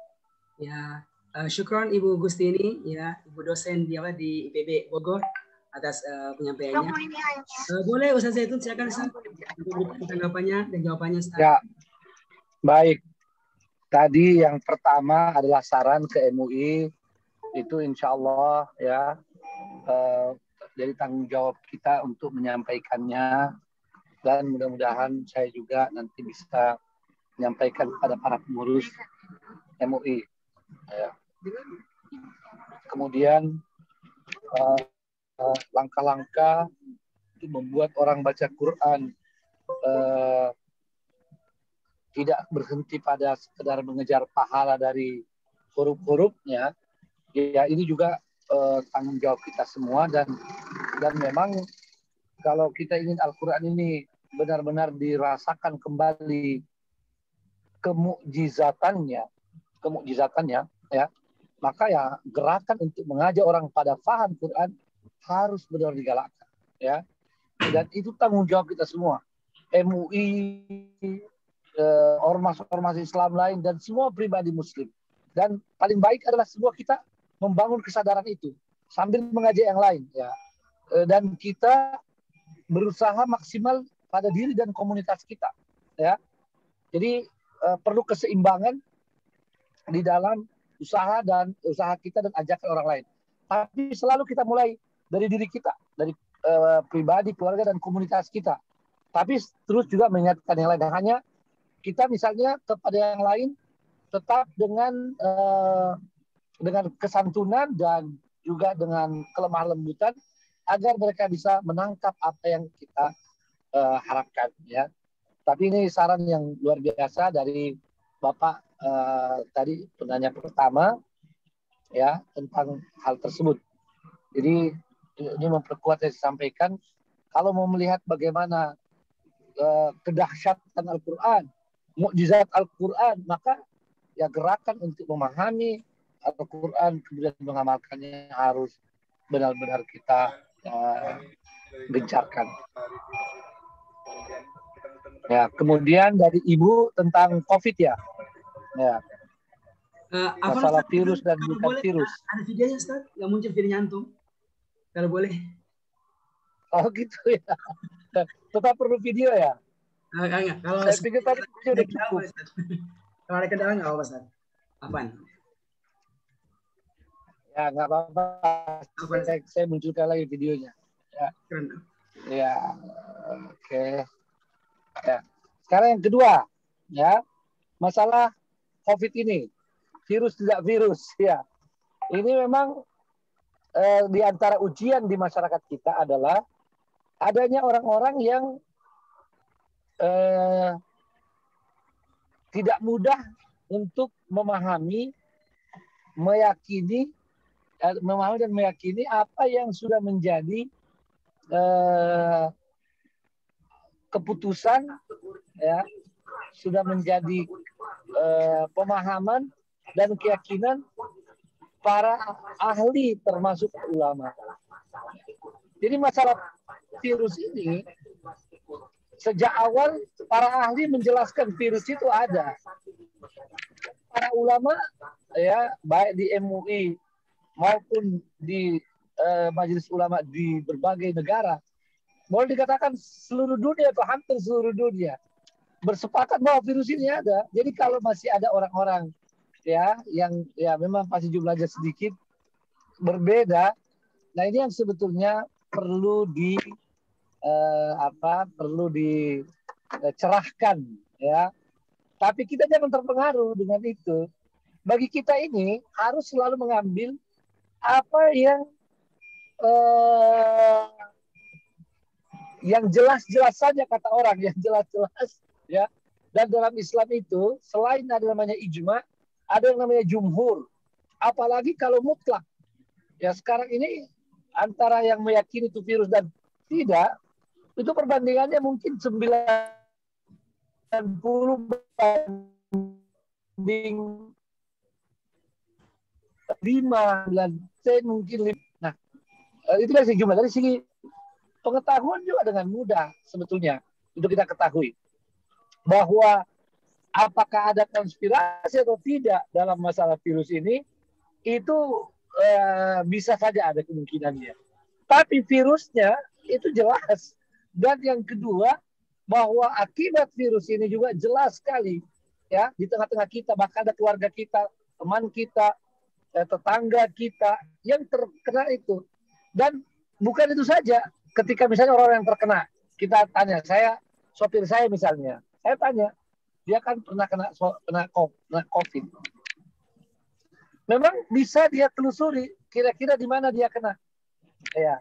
Ya, syukron Ibu Gustini, ya Ibu dosen di IPB Bogor atas penyampaiannya. Boleh Ustaz Zaitun silakan untuk tanggapannya dan jawabannya. Ya, baik. Tadi yang pertama adalah saran ke MUI, itu insya Allah ya jadi tanggung jawab kita untuk menyampaikannya, dan mudah-mudahan saya juga nanti bisa menyampaikan kepada para pengurus MUI. Ya. Kemudian langkah-langkah untuk membuat orang baca Quran tidak berhenti pada sekedar mengejar pahala dari huruf-hurufnya, ya ini juga tanggung jawab kita semua, dan memang kalau kita ingin Al-Quran ini benar-benar dirasakan kembali kemukjizatannya ya, maka ya gerakan untuk mengajak orang pada faham Quran harus benar digalakkan ya, dan itu tanggung jawab kita semua, MUI, ormas-ormas Islam lain, dan semua pribadi Muslim. Dan paling baik adalah semua kita membangun kesadaran itu sambil mengajak yang lain ya, dan kita berusaha maksimal pada diri dan komunitas kita ya. Jadi perlu keseimbangan di dalam usaha kita dan ajakan orang lain. Tapi selalu kita mulai dari diri kita, dari pribadi, keluarga, dan komunitas kita. Tapi terus juga mengingatkan yang lain. Dan hanya kita misalnya kepada yang lain tetap dengan kesantunan dan juga dengan kelemah lembutan agar mereka bisa menangkap apa yang kita harapkan ya. Tapi ini saran yang luar biasa dari Bapak tadi penanya pertama ya tentang hal tersebut. Jadi ini memperkuat yang disampaikan. Kalau mau melihat bagaimana kedahsyatan Al-Quran, mukjizat Al-Quran, maka ya gerakan untuk memahami Al-Quran kemudian mengamalkannya harus benar-benar kita gencarkan. Ya, kemudian dari Ibu tentang COVID ya. Ya. Masalah virus dan bukan boleh, virus. Ada videonya Ustaz, yang muncul videonya antum. Kalau boleh. Oh gitu ya. Tetap perlu video ya? Enggak. Kalau saya pikir tadi video udah cukup. Kalau ada kendala nggak apa-apa Ustaz. Apaan? Ya nggak apa-apa. Saya munculkan lagi videonya. Ya. Keren. Ya. Oke. Ya. Sekarang yang kedua, ya, masalah COVID ini, virus tidak virus, ya. Ini memang di antara ujian di masyarakat kita adalah adanya orang-orang yang tidak mudah untuk memahami, dan meyakini apa yang sudah menjadi keputusan, ya, sudah menjadi pemahaman dan keyakinan para ahli termasuk ulama. Jadi masalah virus ini sejak awal para ahli menjelaskan virus itu ada. Para ulama ya baik di MUI maupun di majelis ulama di berbagai negara, boleh dikatakan seluruh dunia atau hampir seluruh dunia bersepakat bahwa virus ini ada. Jadi kalau masih ada orang-orang ya yang ya memang pasti jumlahnya sedikit berbeda, nah ini yang sebetulnya perlu dicerahkan ya. Tapi kita jangan terpengaruh dengan itu. Bagi kita ini harus selalu mengambil apa yang jelas-jelas saja, kata orang, yang jelas-jelas ya. Dan dalam Islam itu selain ada namanya ijma, ada yang namanya jumhur. Apalagi kalau mutlak. Ya sekarang ini antara yang meyakini itu virus dan tidak, itu perbandingannya mungkin 90 banding 5, mungkin 5. Nah, itu dari segi jumlah. Dari segi pengetahuan juga dengan mudah sebetulnya untuk kita ketahui bahwa apakah ada konspirasi atau tidak dalam masalah virus ini, itu bisa saja ada kemungkinannya. Tapi virusnya itu jelas. Dan yang kedua, bahwa akibat virus ini juga jelas sekali ya di tengah-tengah kita, bahkan ada keluarga kita, teman kita, tetangga kita yang terkena itu. Dan bukan itu saja, ketika misalnya orang yang terkena, kita tanya, sopir saya misalnya, saya tanya, dia kan pernah kena COVID. Memang bisa dia telusuri kira-kira di mana dia kena. Ya.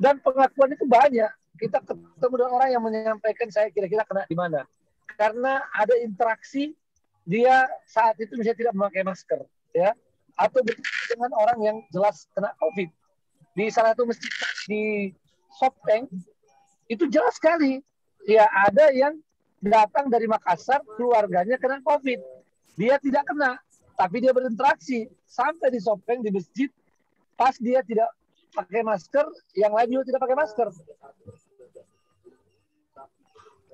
Dan pengakuan itu banyak. Kita ketemu dengan orang yang menyampaikan saya kira-kira kena di mana. Karena ada interaksi dia saat itu misalnya tidak memakai masker, ya, atau dengan orang yang jelas kena COVID. Di salah satu masjid di Sopeng itu jelas sekali, ya ada yang datang dari Makassar, keluarganya kena COVID. Dia tidak kena, tapi dia berinteraksi sampai di Sopeng di masjid. Pas dia tidak pakai masker, yang lain juga tidak pakai masker.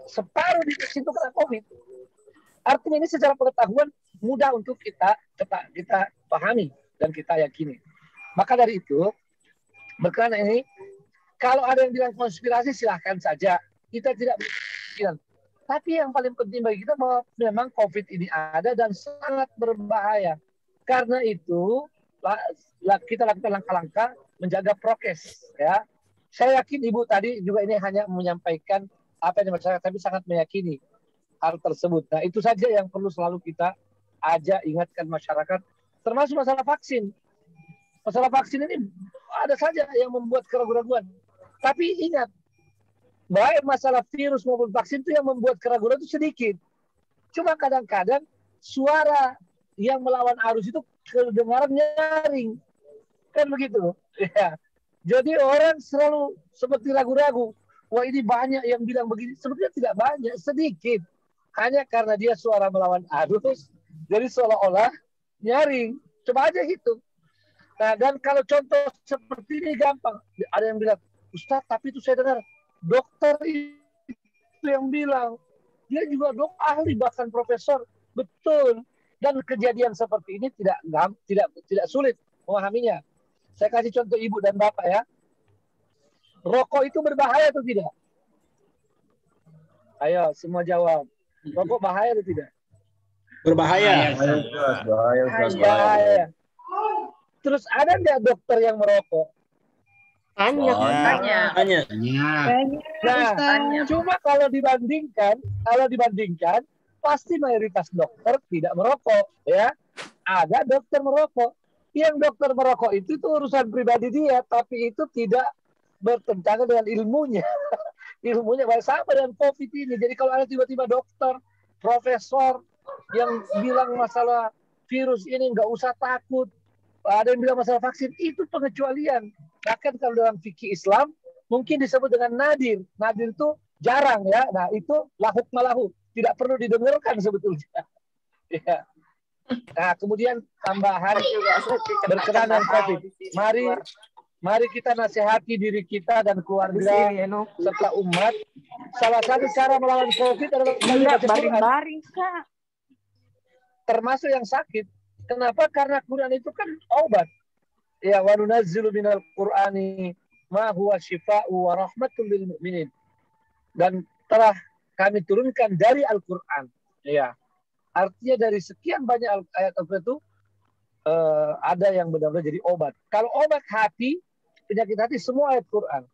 Separuh di situ kena COVID. Artinya ini secara pengetahuan mudah untuk kita pahami dan kita yakini. Maka dari itu, berkenaan ini, kalau ada yang bilang konspirasi silahkan saja. Kita tidak berpikiran. Tapi yang paling penting bagi kita bahwa memang COVID ini ada dan sangat berbahaya. Karena itu kita lakukan langkah-langkah menjaga prokes. Ya, saya yakin Ibu tadi juga ini hanya menyampaikan apa yang masyarakat, tapi sangat meyakini hal tersebut. Nah, itu saja yang perlu selalu kita ajak ingatkan masyarakat, termasuk masalah vaksin. Masalah vaksin ini ada saja yang membuat keraguan-keraguan. Tapi ingat, baik masalah virus maupun vaksin itu yang membuat keraguan itu sedikit. Cuma kadang-kadang suara yang melawan arus itu kedengaran nyaring. Kan begitu. Ya. Jadi orang selalu seperti ragu-ragu. Wah, ini banyak yang bilang begini. Sebetulnya tidak banyak, sedikit. Hanya karena dia suara melawan arus, jadi seolah-olah nyaring. Coba aja gitu. Nah, dan kalau contoh seperti ini gampang. Ada yang bilang, Ustaz, tapi itu saya dengar dokter itu yang bilang. Dia juga ahli, bahkan profesor. Betul. Dan kejadian seperti ini tidak sulit memahaminya. Saya kasih contoh Ibu dan Bapak ya. Rokok itu berbahaya atau tidak? Ayo, semua jawab. Rokok bahaya atau tidak? Berbahaya. Bahaya. Terus ada nggak dokter yang merokok? Banyak. Nah, cuma kalau dibandingkan, pasti mayoritas dokter tidak merokok, ya. Ada dokter merokok. Yang dokter merokok itu urusan pribadi dia, tapi itu tidak bertentangan dengan ilmunya. Ilmunya sama dengan COVID ini. Jadi kalau ada tiba-tiba dokter, profesor yang bilang masalah virus ini nggak usah takut, ada yang bilang masalah vaksin, itu pengecualian. Bahkan kalau dalam fikih Islam mungkin disebut dengan nadir. Nadir itu jarang ya. Nah itu lahuk malahu, tidak perlu didengarkan sebetulnya. Ya. Nah kemudian tambahan berkenaan dengan COVID. Mari kita nasihati diri kita dan keluarga serta umat. Salah satu cara melawan COVID adalah baring-baring, Kak. Termasuk yang sakit. Kenapa? Karena Quran itu kan obat. Ya, wa nunazzilu minal Qur'ani ma huwa syifaa'u wa rahmatul lil mu'minin. Dan telah kami turunkan dari Al-Qur'an. Ya. Artinya dari sekian banyak ayat Al-Qur'an itu ada yang benar-benar jadi obat. Kalau obat hati, penyakit hati semua ayat Quran.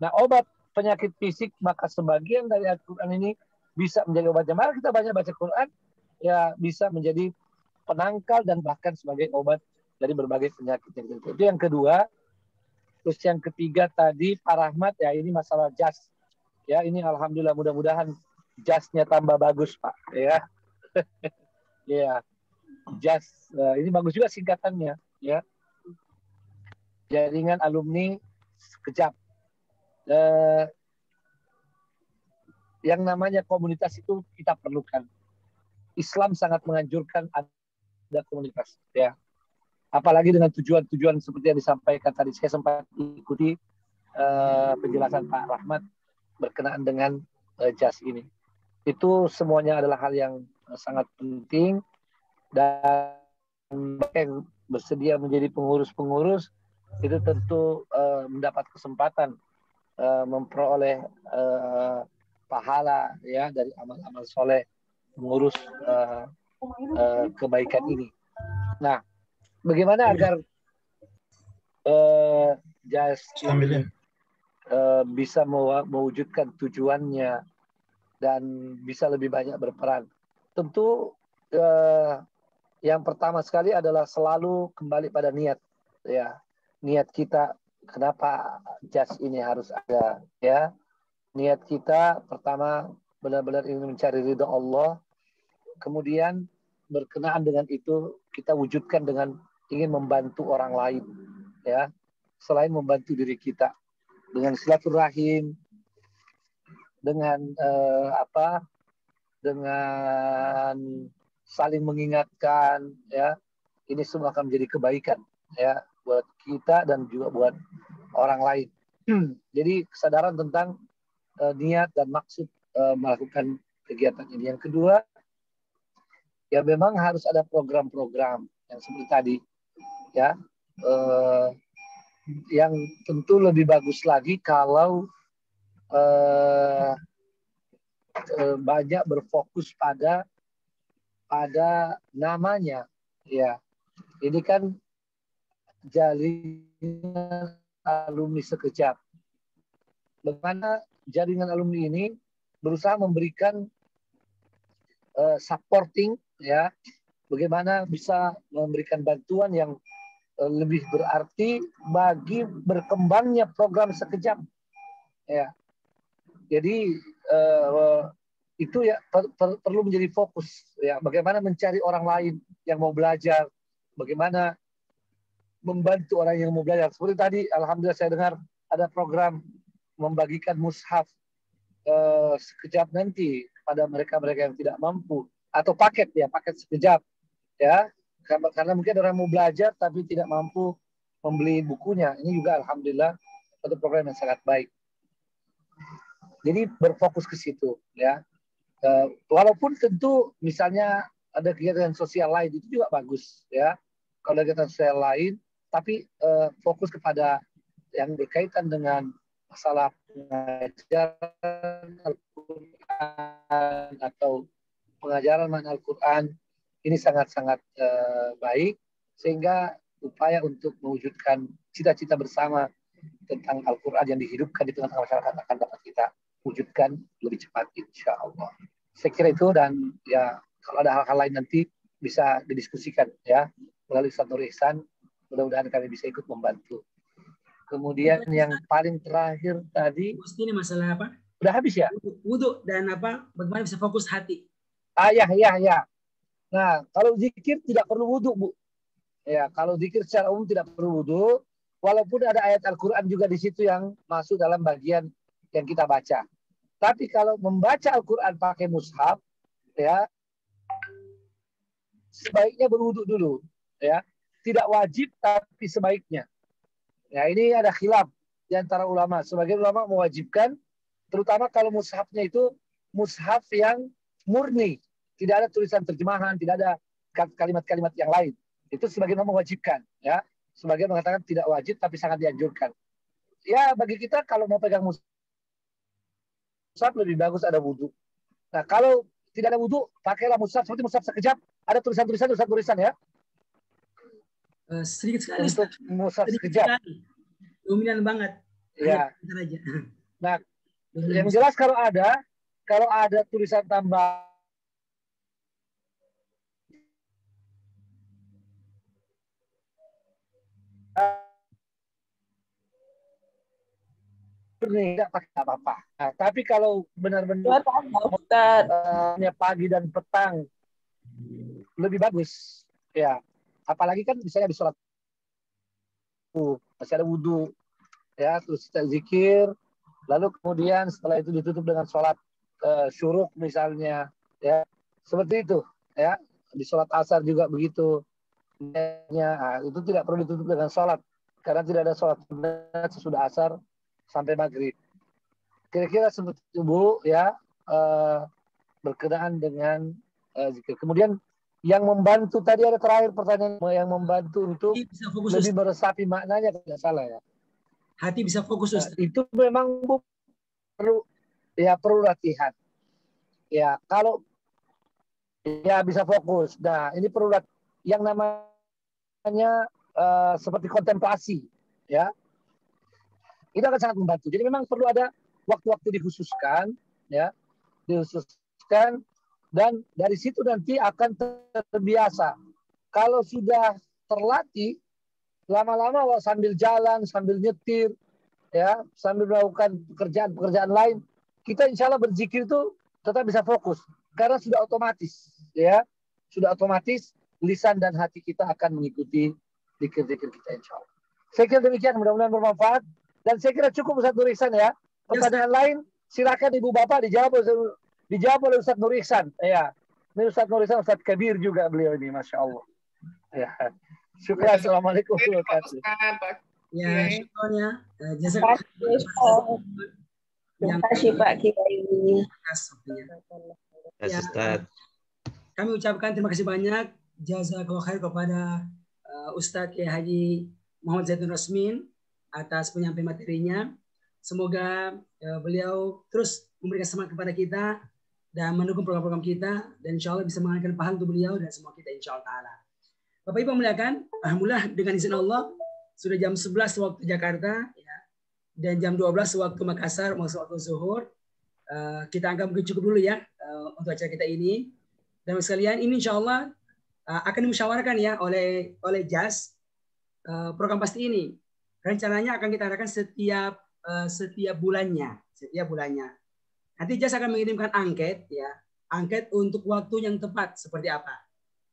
Nah, obat penyakit fisik maka sebagian dari ayat Quran ini bisa menjadi obatnya. Maka kita banyak baca Quran, ya bisa menjadi penangkal dan bahkan sebagai obat dari berbagai penyakit. Itu yang kedua. Terus yang ketiga tadi Pak Rahmat, ya ini masalah jas. Ya ini alhamdulillah, mudah-mudahan jasnya tambah bagus Pak. Ya, ya jas ini bagus juga singkatannya. Ya. Jaringan alumni sekejap. Yang namanya komunitas itu kita perlukan. Islam sangat menganjurkan ada komunitas, ya. Apalagi dengan tujuan-tujuan seperti yang disampaikan tadi. Saya sempat ikuti penjelasan Pak Rahmat berkenaan dengan jas ini. Itu semuanya adalah hal yang sangat penting, dan yang bersedia menjadi pengurus-pengurus itu tentu mendapat kesempatan memperoleh pahala ya dari amal-amal soleh mengurus kebaikan ini. Nah, bagaimana agar jas bisa mewujudkan tujuannya dan bisa lebih banyak berperan? tentu yang pertama sekali adalah selalu kembali pada niat, ya. Niat kita, kenapa jas ini harus ada, ya. Niat kita pertama benar-benar ingin mencari ridha Allah, kemudian berkenaan dengan itu kita wujudkan dengan ingin membantu orang lain, ya. Selain membantu diri kita dengan silaturahim, dengan dengan saling mengingatkan, ya, ini semua akan menjadi kebaikan, ya, buat kita dan juga buat orang lain. Jadi kesadaran tentang niat dan maksud melakukan kegiatan ini. Yang kedua, ya memang harus ada program-program yang seperti tadi, ya, yang tentu lebih bagus lagi kalau banyak berfokus pada namanya, ya. Ini kan jaringan alumni sekejap. Bagaimana jaringan alumni ini berusaha memberikan supporting, ya, bagaimana bisa memberikan bantuan yang lebih berarti bagi berkembangnya program sekejap, ya. Jadi itu ya perlu menjadi fokus, ya, bagaimana mencari orang lain yang mau belajar, bagaimana membantu orang yang mau belajar. Seperti tadi, alhamdulillah saya dengar ada program membagikan mushaf sekejap nanti kepada mereka-mereka yang tidak mampu, atau paket sekejap, ya, karena mungkin orang mau belajar tapi tidak mampu membeli bukunya. Ini juga alhamdulillah satu program yang sangat baik. Jadi berfokus ke situ, ya. Walaupun tentu misalnya ada kegiatan sosial lain itu juga bagus, ya. Kalau ada kegiatan sosial lain, tapi fokus kepada yang berkaitan dengan masalah pengajaran Al-Quran atau pengajaran makna Al-Quran, ini sangat-sangat baik, sehingga upaya untuk mewujudkan cita-cita bersama tentang Al-Quran yang dihidupkan di tengah-tengah masyarakat akan dapat kita wujudkan lebih cepat, insya Allah. Saya kira itu, dan ya kalau ada hal-hal lain nanti bisa didiskusikan, ya, melalui Ustaz Ihsan. Mudah-mudahan kami bisa ikut membantu. Kemudian yang paling terakhir tadi, ini masalah apa? Udah habis ya? Wudhu dan apa? Bagaimana bisa fokus hati? Ya. Nah, kalau zikir tidak perlu wudhu, Bu. Ya, kalau zikir secara umum tidak perlu wudhu, walaupun ada ayat Al-Quran juga di situ yang masuk dalam bagian yang kita baca. Tapi kalau membaca Al-Quran pakai mushaf, ya, sebaiknya berwudhu dulu, ya. Tidak wajib, tapi sebaiknya. Ya, ini ada khilaf di antara ulama. Sebagian ulama mewajibkan, terutama kalau mushafnya itu mushaf yang murni, tidak ada tulisan terjemahan, tidak ada kalimat-kalimat yang lain. Itu sebagian ulama mewajibkan, ya. Sebagian mengatakan tidak wajib, tapi sangat dianjurkan. Ya, bagi kita kalau mau pegang mushaf lebih bagus ada wudhu. Nah, kalau tidak ada wudhu, pakailah mushaf seperti mushaf sekejap, ada tulisan-tulisan, ya. Sedikit sekali. Untuk mushaf sekejap. Dominan banget. Ya. Nah, yang jelas kalau ada tulisan tambah tidak pakai apa-apa. Nah, tapi kalau benar-benar pagi dan petang lebih bagus, ya. Apalagi kan misalnya di sholat masih ada wudhu, ya, terus kita zikir, lalu kemudian setelah itu ditutup dengan sholat syuruk misalnya, ya, seperti itu, ya. Di sholat asar juga begitu. Nah, itu tidak perlu ditutup dengan sholat, karena tidak ada sholat sesudah asar sampai maghrib. Kira-kira seperti itu, Bu, ya, berkenaan dengan zikir. Kemudian yang membantu tadi ada terakhir pertanyaan, yang membantu untuk lebih meresapi maknanya, tidak salah, ya. Hati bisa fokus, Ustaz. Itu memang, Bu, perlu latihan. Ya, kalau ya bisa fokus. Nah, ini perlu yang namanya seperti kontemplasi, ya. Itu akan sangat membantu. Jadi memang perlu ada waktu-waktu dikhususkan, ya, Dan dari situ nanti akan terbiasa. Kalau sudah terlatih, lama-lama sambil jalan, sambil nyetir, ya, sambil melakukan pekerjaan-pekerjaan lain, kita insya Allah berzikir itu tetap bisa fokus. Karena sudah otomatis, ya, sudah otomatis lisan dan hati kita akan mengikuti zikir-zikir kita insya Allah. Saya kira demikian, mudah-mudahan bermanfaat. Dan saya kira cukup Ustaz Nur Ihsan ya. Pertanyaan lain, silakan Ibu Bapak dijawab oleh Ustaz Nur Ihsan. Ya, ini Ustaz Nur Ihsan, Ustaz Kabir juga beliau ini, Masya Allah. Ya. Syukur. Assalamualaikum warahmatullahi wabarakatuh. Ya, syukurnya. Terima kasih Pak Kiai. Ya, kami ucapkan terima kasih banyak jazakallahu khair kepada Ustadz Kiai Haji Muhammad Zaitun Rasmin atas penyampaian materinya. Semoga beliau terus memberikan semangat kepada kita dan mendukung program-program kita, dan insya Allah bisa mengalihkan pahala untuk beliau dan semua kita insya Allah. Bapak Ibu muliakan, alhamdulillah dengan izin Allah sudah jam 11 waktu Jakarta ya, dan jam 12 waktu Makassar, waktu zuhur. Kita anggap mungkin cukup dulu ya untuk acara kita ini. Dan sekalian ini insya Allah akan dimusyawarahkan ya oleh JAS program pasti ini. Rencananya akan kita adakan setiap bulannya. Nanti JAS akan mengirimkan angket ya, angket untuk waktu yang tepat seperti apa.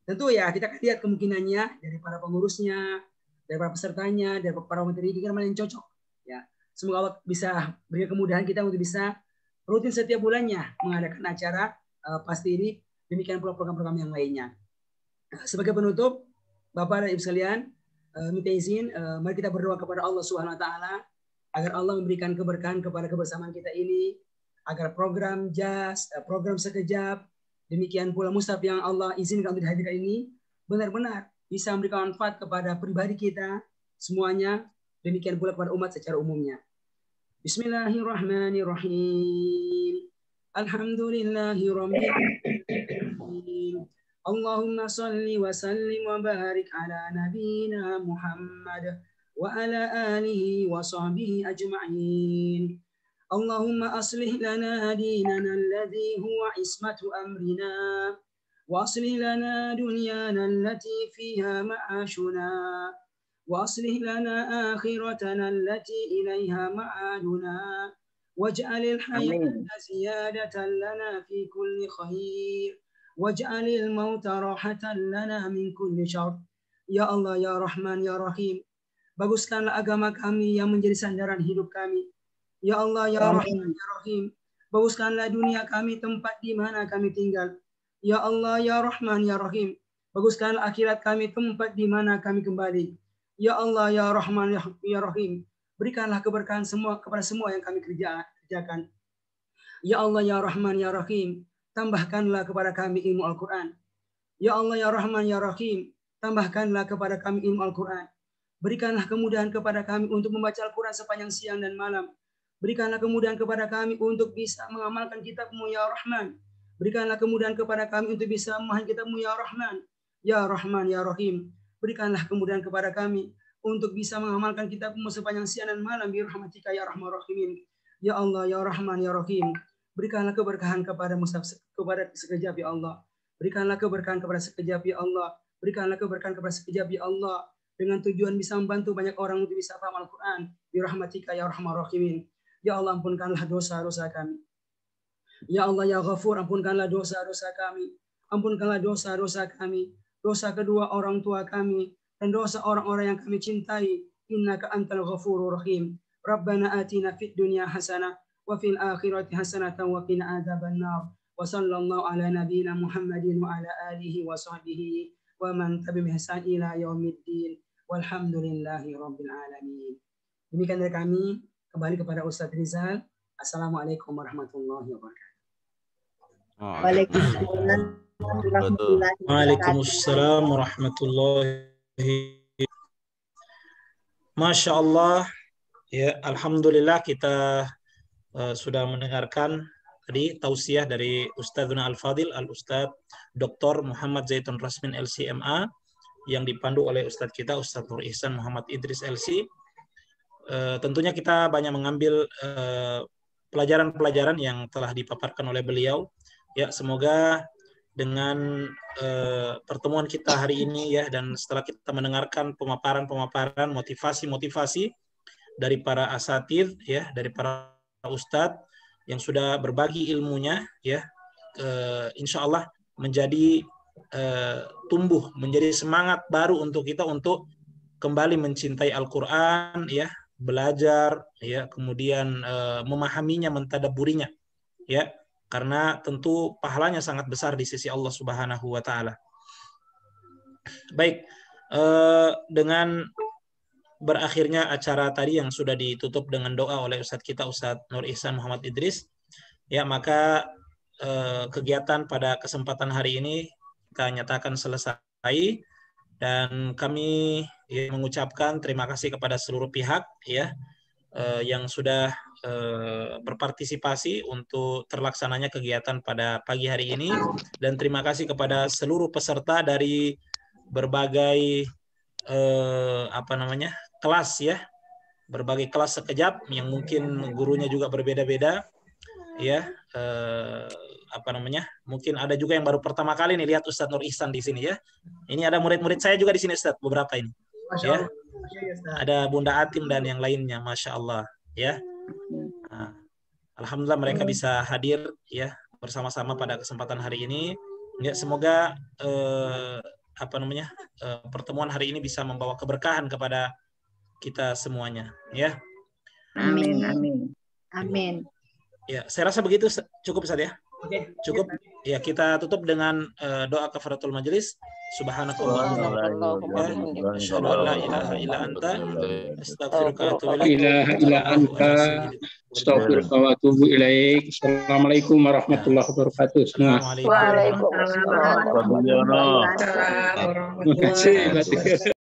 Tentu ya kita akan lihat kemungkinannya dari para pengurusnya, dari para pesertanya, dari para materi kita mana yang cocok. Ya, semoga Allah bisa beri kemudahan kita untuk bisa rutin setiap bulannya mengadakan acara pasti ini. Demikian pula program-program yang lainnya. Sebagai penutup, Bapak dan Ibu sekalian, minta izin, mari kita berdoa kepada Allah Subhanahu Wa Taala agar Allah memberikan keberkahan kepada kebersamaan kita ini, agar program JAS, program sekejap, demikian pula Mushaf yang Allah izinkan untuk dihadirkan ini benar-benar bisa memberikan manfaat kepada pribadi kita semuanya, demikian pula kepada umat secara umumnya. Bismillahirrahmanirrahim. Alhamdulillahirabbil alamin. Allahumma salli wa sallim wa barik ala nabiyyina Muhammad wa ala alihi wa sahbihi ajma'in. Allahumma aslih lana dinana alladhi huwa ismatu amrina wa aslih lana dunyana allati fiha ma'ashuna wa aslih lana akhiratana allati ilayha ma'aduna waj'alil hayata ziyadatan lana fi kulli khair waj'alil mauta rahatan lana min kulli syarr. Ya Allah, ya Rahman, ya Rahim, baguskanlah agama kami yang menjadi sandaran hidup kami. Ya Allah, ya Rahman, ya Rahim, baguskanlah dunia kami, tempat di mana kami tinggal. Ya Allah, ya Rahman, ya Rahim, baguskanlah akhirat kami, tempat di mana kami kembali. Ya Allah, ya Rahman, ya Rahim, berikanlah keberkahan kepada semua yang kami kerjakan. Ya Allah, ya Rahman, ya Rahim, tambahkanlah kepada kami ilmu Al-Quran. Ya Allah, ya Rahman, ya Rahim, tambahkanlah kepada kami ilmu Al-Quran. Berikanlah kemudahan kepada kami untuk membaca Al-Quran sepanjang siang dan malam. Berikanlah kemudahan kepada kami untuk bisa mengamalkan kitab-Mu ya Rahman. Berikanlah kemudahan kepada kami untuk bisa memahami kitab-Mu ya Rahman. Ya Rahman, ya Rahim, berikanlah kemudahan kepada kami untuk bisa mengamalkan kitab-Mu sepanjang siang dan malam bi rahmatika ya Rahman Rahimin. Ya Allah, ya Rahman, ya Rahim, berikanlah keberkahan kepada kepada sekejap ya Allah. Berikanlah keberkahan kepada sekejap ya Allah. Berikanlah keberkahan kepada sekejap ya Allah, dengan tujuan bisa membantu banyak orang untuk bisa paham Al-Quran bi rahmatika ya Rahman Rahimin. Ya Allah, ampunkanlah dosa-dosa kami. Ya Allah, ya Ghafur, ampunkanlah dosa-dosa kami. Ampunkanlah dosa-dosa kami, dosa kedua orang tua kami, dan dosa orang-orang yang kami cintai. Innaka antal ghafurur rahim. Rabbana atina fid dunya hasanah wa fil akhirati hasanatan wa qina adzabannar. Wa sallallahu ala nabiyyina Muhammadin wa ala alihi wa sahbihi wa man tabi'ahum bi ihsan ila yaumiddin. Walhamdulillahi rabbil alamin. Demikian dari kami. Kembali kepada Ustadz Rizal. Assalamualaikum warahmatullahi wabarakatuh. Waalaikumsalam warahmatullahi wabarakatuh. Masya Allah. Ya, alhamdulillah kita sudah mendengarkan tadi tausiah dari Ustadzuna Al-Fadil, Al-Ustadz Dr. Muhammad Zaitun Rasmin LCMA yang dipandu oleh Ustadz kita, Ustadz Nur Ihsan Muhammad Idris LC. Tentunya kita banyak mengambil pelajaran-pelajaran yang telah dipaparkan oleh beliau. Ya, semoga dengan pertemuan kita hari ini ya, dan setelah kita mendengarkan pemaparan motivasi dari para asatidz ya, dari para ustadz yang sudah berbagi ilmunya ya, insya Allah menjadi tumbuh menjadi semangat baru untuk kita untuk kembali mencintai Al-Quran ya, belajar ya, kemudian memahaminya, mentadabburinya ya, karena tentu pahalanya sangat besar di sisi Allah Subhanahu wa taala. Baik, dengan berakhirnya acara tadi yang sudah ditutup dengan doa oleh Ustadz kita, Ustadz Nur Ihsan Muhammad Idris ya, maka kegiatan pada kesempatan hari ini kita nyatakan selesai, dan kami ya, mengucapkan terima kasih kepada seluruh pihak ya yang sudah berpartisipasi untuk terlaksananya kegiatan pada pagi hari ini, dan terima kasih kepada seluruh peserta dari berbagai kelas ya, berbagai kelas sekejap yang mungkin gurunya juga berbeda-beda ya, mungkin ada juga yang baru pertama kali nih lihat Ustadz Nur Ihsan di sini ya. Ini ada murid-murid saya juga di sini Ustadz, beberapa ini ya, ada Bunda Atim dan yang lainnya, Masya Allah ya. Nah, alhamdulillah mereka bisa hadir ya bersama-sama pada kesempatan hari ini ya. Semoga pertemuan hari ini bisa membawa keberkahan kepada kita semuanya ya. Amin, amin, amin. Ya, saya rasa begitu cukup Ustaz ya. Cukup ya, kita tutup dengan doa kafaratul majelis. Subhanakallahumma wa bihamdika asyhadu an la ilaha illa anta astaghfiruka wa atubu ilaik. Assalamualaikum warahmatullahi wabarakatuh. Waalaikumsalam warahmatullahi wabarakatuh. Terima kasih.